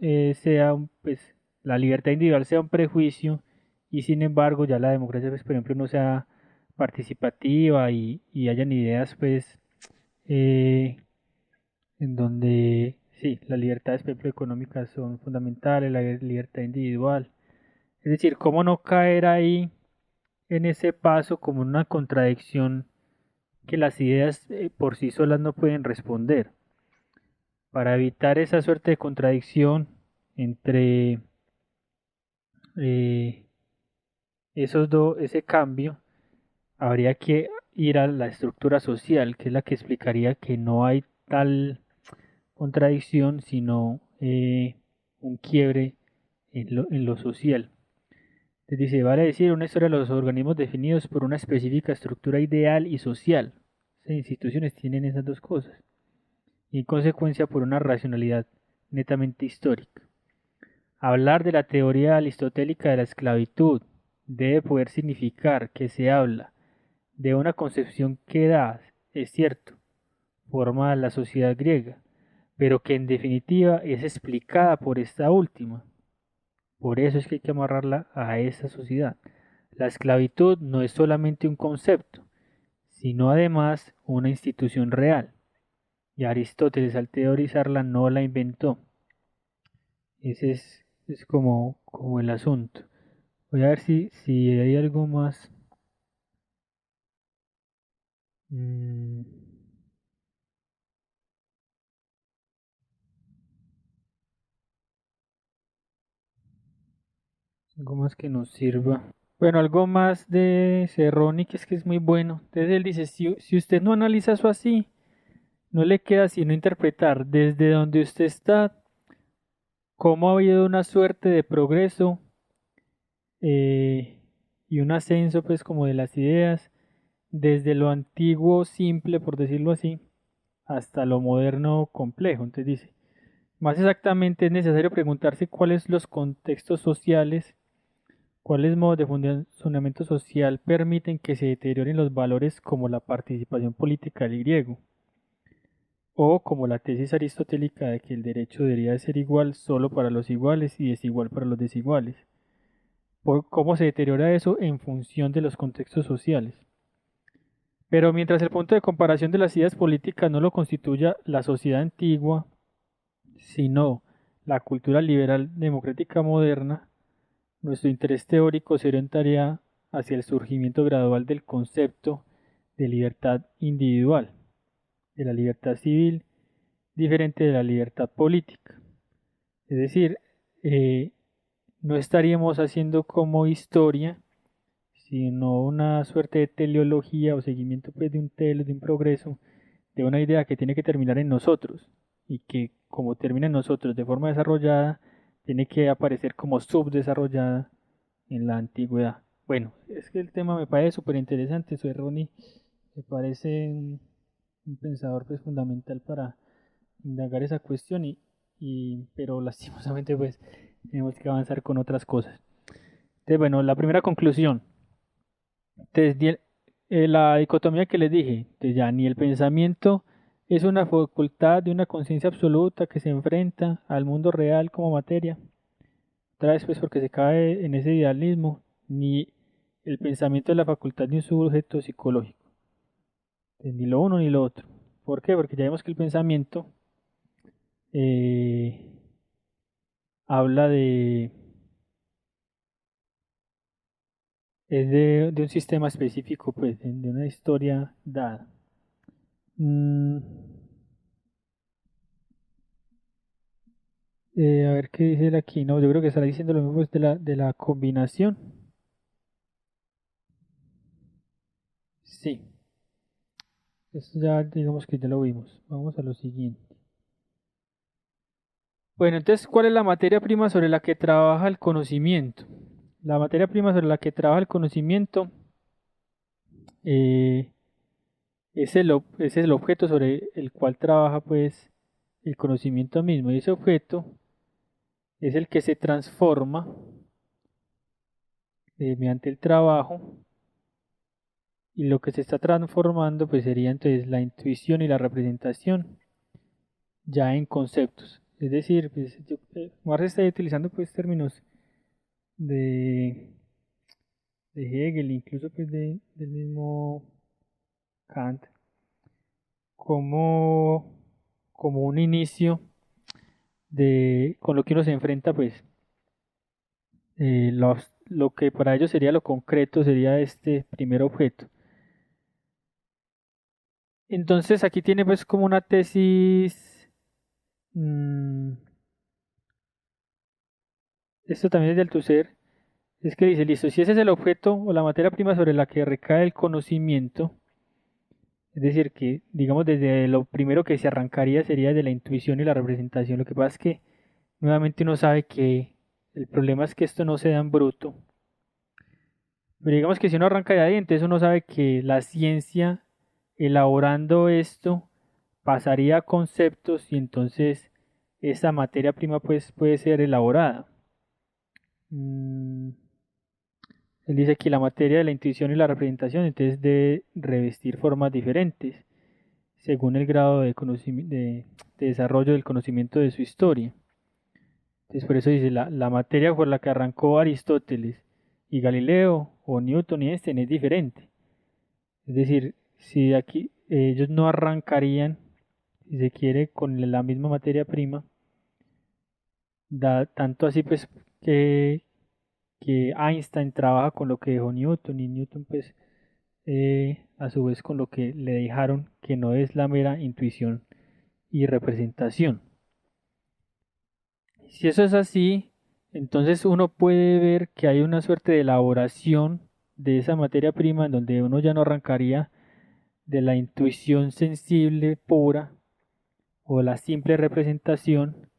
pues la libertad individual sea un prejuicio y sin embargo ya la democracia, pues por ejemplo, no sea participativa y hayan ideas, pues, eh, en donde, sí, las libertades, por ejemplo, económicas son fundamentales, la libertad individual. Es decir, cómo no caer ahí en ese paso como una contradicción que las ideas por sí solas no pueden responder. Para evitar esa suerte de contradicción entre eh, ese cambio, habría que ir a la estructura social, que es la que explicaría que no hay tal contradicción, sino un quiebre en lo social. Entonces dice, vale decir una historia de los organismos definidos por una específica estructura ideal y social. Las instituciones tienen esas dos cosas. Y en consecuencia por una racionalidad netamente histórica. Hablar de la teoría aristotélica de la esclavitud debe poder significar que se habla de una concepción que da, es cierto, forma a la sociedad griega, pero que en definitiva es explicada por esta última. Por eso es que hay que amarrarla a esa sociedad. La esclavitud no es solamente un concepto, sino además una institución real. Y Aristóteles al teorizarla no la inventó. Ese es como el asunto. Voy a ver si hay algo más. Mm, algo más que nos sirva. Bueno, algo más de Cerroni que es muy bueno. Entonces él dice, si usted no analiza eso así, no le queda sino interpretar desde donde usted está cómo ha habido una suerte de progreso eh, y un ascenso pues como de las ideas desde lo antiguo simple, por decirlo así, hasta lo moderno complejo. Entonces dice, más exactamente es necesario preguntarse cuáles los contextos sociales, cuáles modos de funcionamiento social permiten que se deterioren los valores como la participación política del griego, o como la tesis aristotélica de que el derecho debería ser igual solo para los iguales y desigual para los desiguales. Por cómo se deteriora eso en función de los contextos sociales. Pero mientras el punto de comparación de las ideas políticas no lo constituya la sociedad antigua, sino la cultura liberal democrática moderna, nuestro interés teórico se orientaría hacia el surgimiento gradual del concepto de libertad individual, de la libertad civil, diferente de la libertad política. Es decir, eh, no estaríamos haciendo como historia, sino una suerte de teleología o seguimiento pues, de un tele, de un progreso, de una idea que tiene que terminar en nosotros y que como termina en nosotros de forma desarrollada, tiene que aparecer como subdesarrollada en la antigüedad. Bueno, es que el tema me parece súper interesante, soy Ronnie, me parece un pensador pues fundamental para indagar esa cuestión pero lastimosamente pues tenemos que avanzar con otras cosas. Entonces, bueno, la primera conclusión, entonces, la dicotomía que les dije, entonces ya ni el pensamiento es una facultad de una conciencia absoluta que se enfrenta al mundo real como materia, otra vez pues porque se cae en ese idealismo, ni el pensamiento es la facultad de un sujeto psicológico, entonces, ni lo uno ni lo otro. ¿Por qué? Porque ya vemos que el pensamiento eh, habla de un sistema específico, pues, de una historia dada. Mm, a ver qué dice él aquí. No, yo creo que estará diciendo lo mismo pues, de la combinación. Sí, esto ya digamos que ya lo vimos. Vamos a lo siguiente. Bueno, entonces, ¿cuál es la materia prima sobre la que trabaja el conocimiento? La materia prima sobre la que trabaja el conocimiento eh, es el objeto sobre el cual trabaja pues el conocimiento mismo. Y ese objeto es el que se transforma mediante el trabajo y lo que se está transformando pues sería entonces la intuición y la representación ya en conceptos. Es decir, pues, Marx está utilizando pues términos de, de Hegel, incluso pues del mismo Kant, como, como un inicio de con lo que uno se enfrenta pues lo que para ellos sería lo concreto sería este primer objeto. Entonces aquí tiene pues como una tesis, mm, esto también es de Althusser, es que dice, listo, si ese es el objeto o la materia prima sobre la que recae el conocimiento, es decir, que digamos desde lo primero que se arrancaría sería de la intuición y la representación. Lo que pasa es que nuevamente uno sabe que el problema es que esto no se da en bruto. Pero digamos que si uno arranca de ahí, entonces uno sabe que la ciencia, elaborando esto, pasaría a conceptos y entonces esa materia prima pues puede ser elaborada. Mm, Él dice que la materia de la intuición y la representación entonces debe revestir formas diferentes según el grado de desarrollo del conocimiento de su historia. Entonces por eso dice, la materia por la que arrancó Aristóteles y Galileo o Newton y Einstein es diferente. Es decir, si aquí ellos no arrancarían, si se quiere, con la misma materia prima, da tanto así pues que Einstein trabaja con lo que dejó Newton y Newton pues a su vez con lo que le dejaron que no es la mera intuición y representación. Si eso es así, entonces uno puede ver que hay una suerte de elaboración de esa materia prima en donde uno ya no arrancaría de la intuición sensible pura o la simple representación,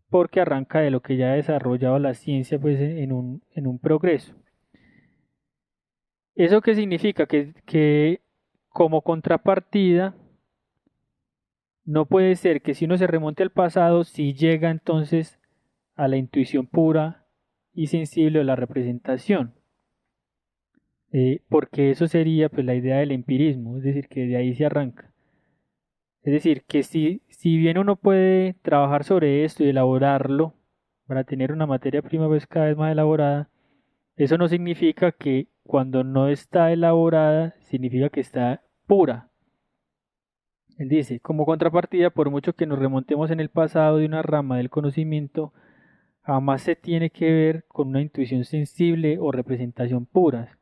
porque arranca de lo que ya ha desarrollado la ciencia pues en un progreso. ¿Eso qué significa? Que como contrapartida no puede ser que si uno se remonte al pasado, si llega entonces a la intuición pura y sensible o la representación, porque eso sería pues la idea del empirismo, es decir, que de ahí se arranca. Es decir, que si bien uno puede trabajar sobre esto y elaborarlo para tener una materia prima pues cada vez más elaborada, eso no significa que cuando no está elaborada, significa que está pura. Él dice, como contrapartida, por mucho que nos remontemos en el pasado de una rama del conocimiento, jamás se tiene que ver con una intuición sensible o representación puras,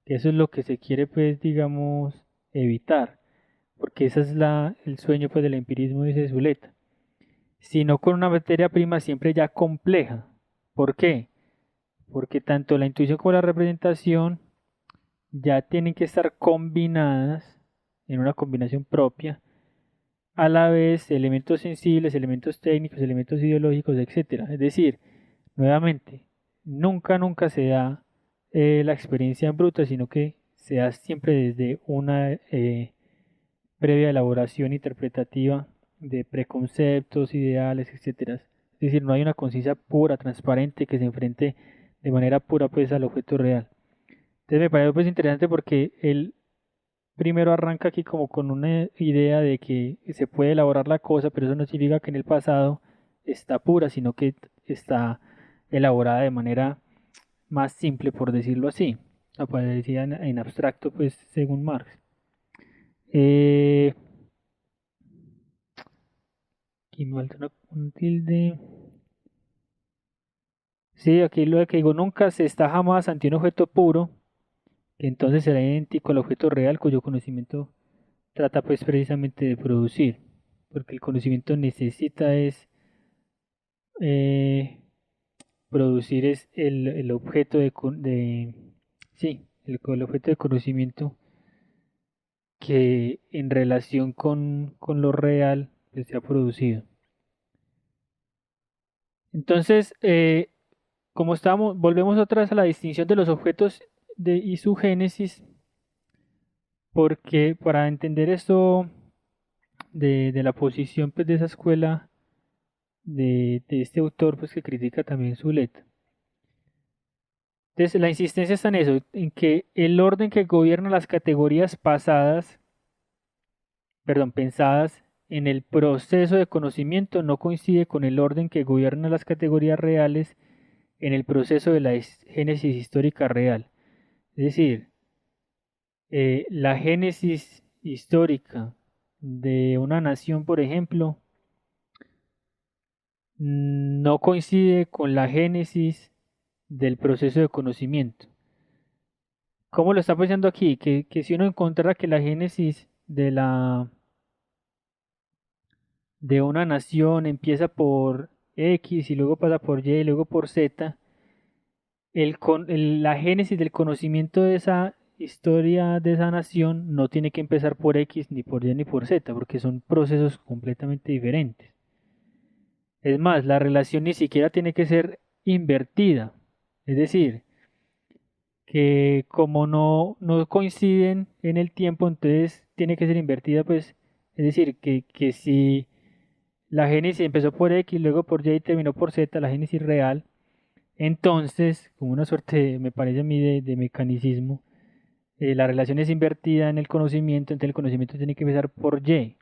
que eso es lo que se quiere pues digamos evitar, porque ese es el sueño pues del empirismo, dice Zuleta, sino con una materia prima siempre ya compleja. ¿Por qué? Porque tanto la intuición como la representación ya tienen que estar combinadas en una combinación propia, a la vez elementos sensibles, elementos técnicos, elementos ideológicos, etcétera. Es decir, nuevamente, nunca se da la experiencia en bruta, sino que se da siempre desde una previa elaboración interpretativa de preconceptos, ideales, etcétera. Es decir, no hay una conciencia pura, transparente, que se enfrente de manera pura pues al objeto real. Entonces me parece pues interesante porque él primero arranca aquí como con una idea de que se puede elaborar la cosa, pero eso no significa que en el pasado está pura, sino que está elaborada de manera más simple, por decirlo así. Aparecía en abstracto, pues, según Marx. Eh, Aquí me falta un tilde. Sí, aquí lo que digo, nunca se está jamás ante un objeto puro, que entonces será idéntico al objeto real cuyo conocimiento trata pues precisamente de producir, porque el conocimiento necesita es eh, producir es el objeto sí, el objeto de conocimiento que en relación con lo real pues, se ha producido. Entonces, como estamos, volvemos otra vez a la distinción de los objetos y su génesis, porque para entender esto de la posición pues, de esa escuela de este autor pues, que critica también Zuleta. Entonces, la insistencia está en eso, en que el orden que gobierna las categorías pasadas, perdón, pensadas en el proceso de conocimiento no coincide con el orden que gobierna las categorías reales en el proceso de la génesis histórica real. Es decir, la génesis histórica de una nación, por ejemplo, no coincide con la génesis del proceso de conocimiento. ¿Cómo lo está pensando aquí? Que si uno encontrara que la génesis de una nación empieza por X y luego pasa por Y y luego por Z, la génesis del conocimiento de esa historia de esa nación no tiene que empezar por X, ni por Y, ni por Z, porque son procesos completamente diferentes. Es más, la relación ni siquiera tiene que ser invertida. Es decir, que como no coinciden en el tiempo, entonces tiene que ser invertida, pues, es decir, que si la génesis empezó por X, luego por Y y terminó por Z, la génesis real, entonces, como una suerte, me parece a mí, de mecanicismo, la relación es invertida en el conocimiento, entonces el conocimiento tiene que empezar por Y,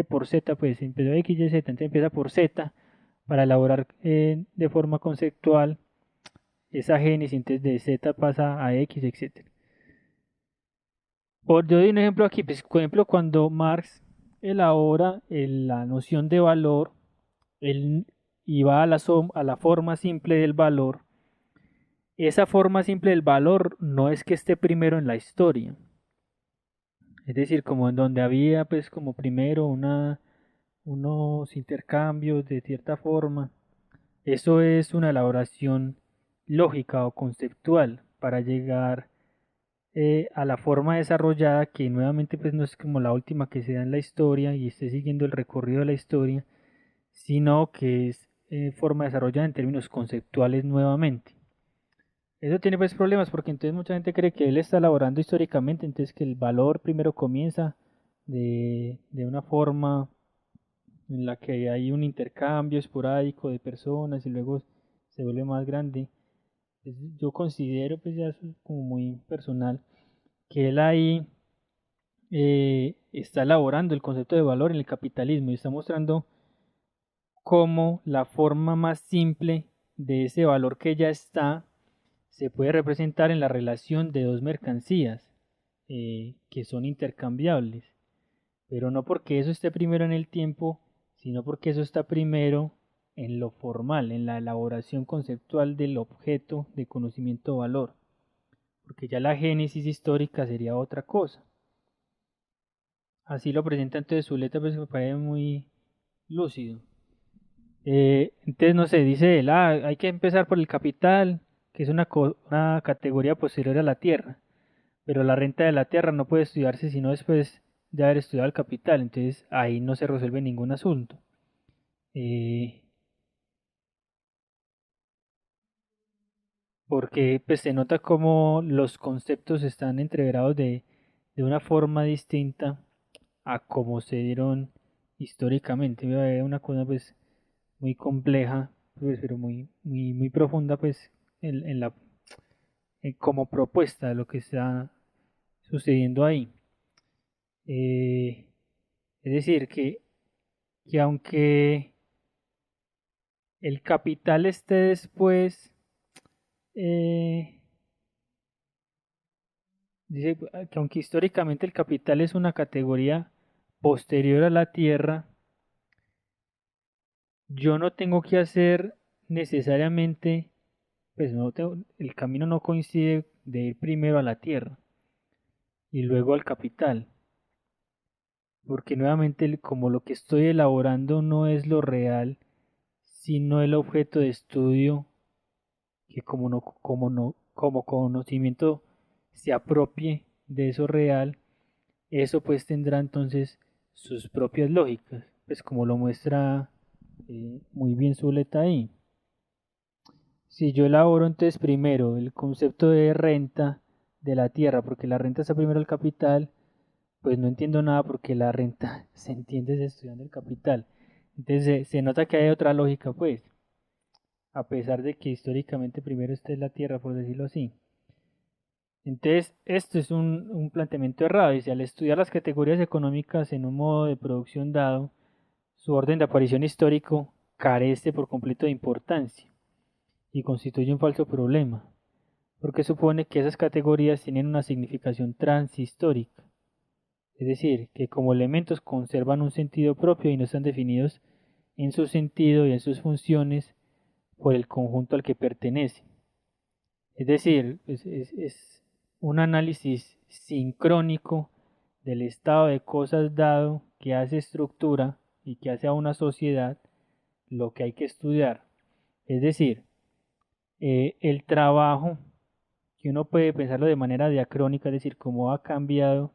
por Z, pues empezó X, Y, Z, entonces empieza por Z para elaborar de forma conceptual esa génesis, entonces de Z pasa a X, etc. Yo doy un ejemplo aquí, pues, por ejemplo, cuando Marx elabora la noción de valor él, y va a a la forma simple del valor, esa forma simple del valor no es que esté primero en la historia, es decir, como en donde había pues como primero unos intercambios de cierta forma, eso es una elaboración lógica o conceptual para llegar a la forma desarrollada que nuevamente pues no es como la última que se da en la historia y esté siguiendo el recorrido de la historia, sino que es forma desarrollada en términos conceptuales nuevamente. Eso tiene pues problemas porque entonces mucha gente cree que él está elaborando históricamente, entonces que el valor primero comienza de una forma en la que hay un intercambio esporádico de personas y luego se vuelve más grande. Yo considero, pues ya eso es como muy personal, que él ahí está elaborando el concepto de valor en el capitalismo y está mostrando cómo la forma más simple de ese valor que ya está se puede representar en la relación de dos mercancías que son intercambiables, pero no porque eso esté primero en el tiempo, sino porque eso está primero en lo formal, en la elaboración conceptual del objeto de conocimiento valor, porque ya la génesis histórica sería otra cosa. Así lo presenta entonces Zuleta, pues me parece muy lúcido. Entonces, no sé, dice él, hay que empezar por el capital, que es una categoría posterior a la tierra, pero la renta de la tierra no puede estudiarse sino después de haber estudiado el capital, entonces ahí no se resuelve ningún asunto. Eh, Porque pues se nota como los conceptos están entreverados de una forma distinta a como se dieron históricamente. Es una cosa pues muy compleja, pues, pero muy profunda pues en la como propuesta de lo que está sucediendo ahí. Eh, es decir, que aunque el capital esté después, eh, dice que aunque históricamente el capital es una categoría posterior a la tierra, yo no tengo que hacer necesariamente, pues el camino no coincide de ir primero a la tierra y luego al capital, porque nuevamente como lo que estoy elaborando no es lo real, sino el objeto de estudio que como conocimiento se apropie de eso real, eso pues tendrá entonces sus propias lógicas, pues como lo muestra muy bien Zuleta ahí. Si yo elaboro entonces primero el concepto de renta de la tierra, porque la renta está primero el capital, pues no entiendo nada porque la renta se entiende estudiando el capital. Entonces se nota que hay otra lógica, pues, a pesar de que históricamente primero esta es la tierra, por decirlo así. Entonces, esto es un planteamiento errado. Dice, al estudiar las categorías económicas en un modo de producción dado, su orden de aparición histórico carece por completo de importancia y constituye un falso problema, porque supone que esas categorías tienen una significación transhistórica, es decir, que como elementos conservan un sentido propio y no están definidos en su sentido y en sus funciones por el conjunto al que pertenecen. Es decir, es un análisis sincrónico del estado de cosas dado que hace estructura y que hace a una sociedad lo que hay que estudiar. Es decir, el trabajo, que uno puede pensarlo de manera diacrónica, es decir, cómo ha cambiado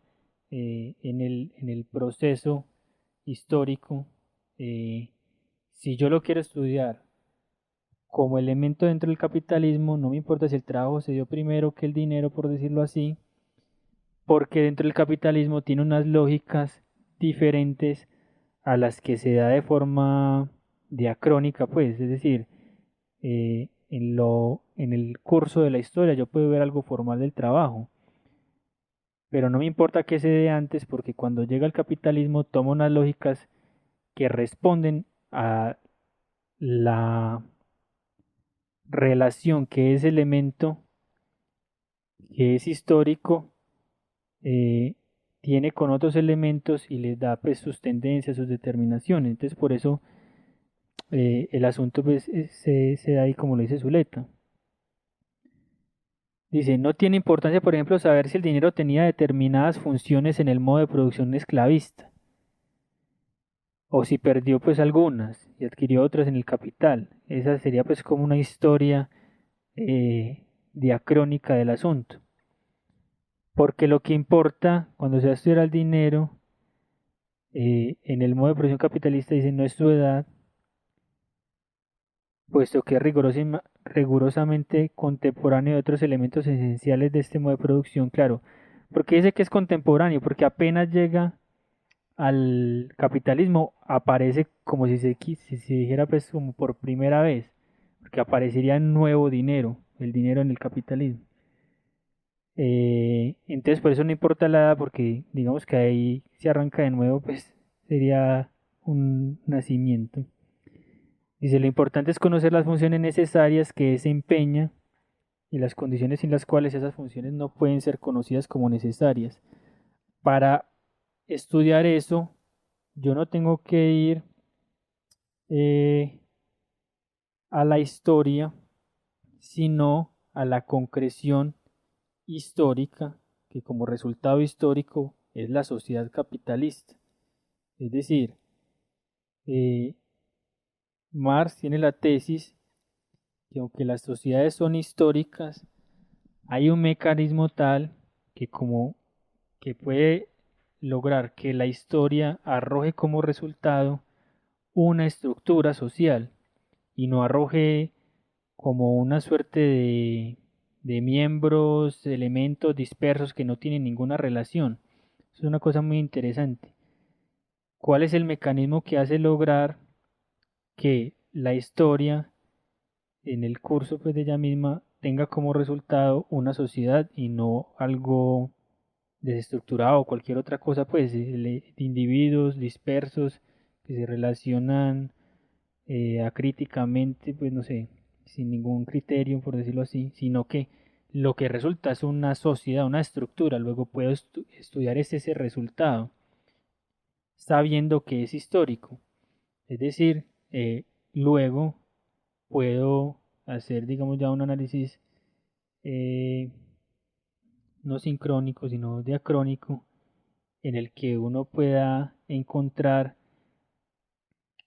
en el proceso histórico, si yo lo quiero estudiar como elemento dentro del capitalismo, no me importa si el trabajo se dio primero que el dinero, por decirlo así, porque dentro del capitalismo tiene unas lógicas diferentes a las que se da de forma diacrónica, pues, es decir, en el curso de la historia yo puedo ver algo formal del trabajo, pero no me importa que se dé antes porque cuando llega el capitalismo toma unas lógicas que responden a la relación que es elemento, que es histórico, eh, tiene con otros elementos y les da pues sus tendencias, sus determinaciones. Entonces por eso el asunto pues se da ahí como lo dice Zuleta. Dice, no tiene importancia, por ejemplo, saber si el dinero tenía determinadas funciones en el modo de producción esclavista, o si perdió pues algunas y adquirió otras en el capital. Esa sería pues como una historia diacrónica del asunto. Porque lo que importa cuando se va a estudiar el dinero, en el modo de producción capitalista dice no es su edad, puesto que es rigurosamente contemporáneo de otros elementos esenciales de este modo de producción, claro. Porque dice que es contemporáneo, porque apenas llega al capitalismo aparece como si se dijera pues como por primera vez, porque aparecería nuevo dinero, el dinero en el capitalismo. Entonces por eso no importa la edad, porque digamos que ahí se arranca de nuevo, pues sería un nacimiento. Dice, lo importante es conocer las funciones necesarias que desempeña y las condiciones sin las cuales esas funciones no pueden ser conocidas como necesarias. Para estudiar eso, yo no tengo que ir eh, a la historia, sino a la concreción histórica, que como resultado histórico es la sociedad capitalista. Es decir, eh, Marx tiene la tesis que aunque las sociedades son históricas, hay un mecanismo tal que como que puede lograr que la historia arroje como resultado una estructura social y no arroje como una suerte de miembros, elementos dispersos que no tienen ninguna relación. Es una cosa muy interesante. ¿Cuál es el mecanismo que hace lograr que la historia en el curso pues de ella misma tenga como resultado una sociedad y no algo desestructurado o cualquier otra cosa pues de individuos dispersos que se relacionan acríticamente, pues no sé, sin ningún criterio, por decirlo así, sino que lo que resulta es una sociedad, una estructura. Luego puedo estudiar ese resultado, sabiendo que es histórico. Es decir, luego puedo hacer, digamos, ya un análisis eh, no sincrónico, sino diacrónico, en el que uno pueda encontrar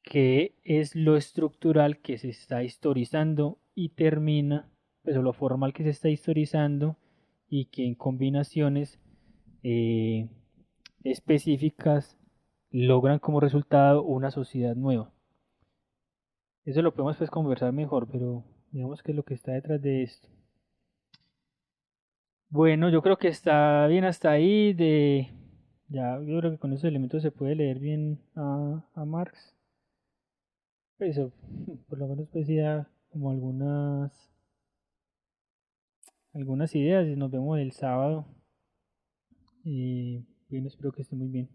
qué es lo estructural que se está historizando y termina, pues o lo formal que se está historizando y que en combinaciones eh, específicas logran como resultado una sociedad nueva. Eso lo podemos pues conversar mejor, pero digamos que es lo que está detrás de esto. Bueno, yo creo que está bien hasta ahí ya yo creo que con esos elementos se puede leer bien a Marx. Eso, por lo menos pues ya como algunas ideas y nos vemos el sábado y bien, espero que esté muy bien.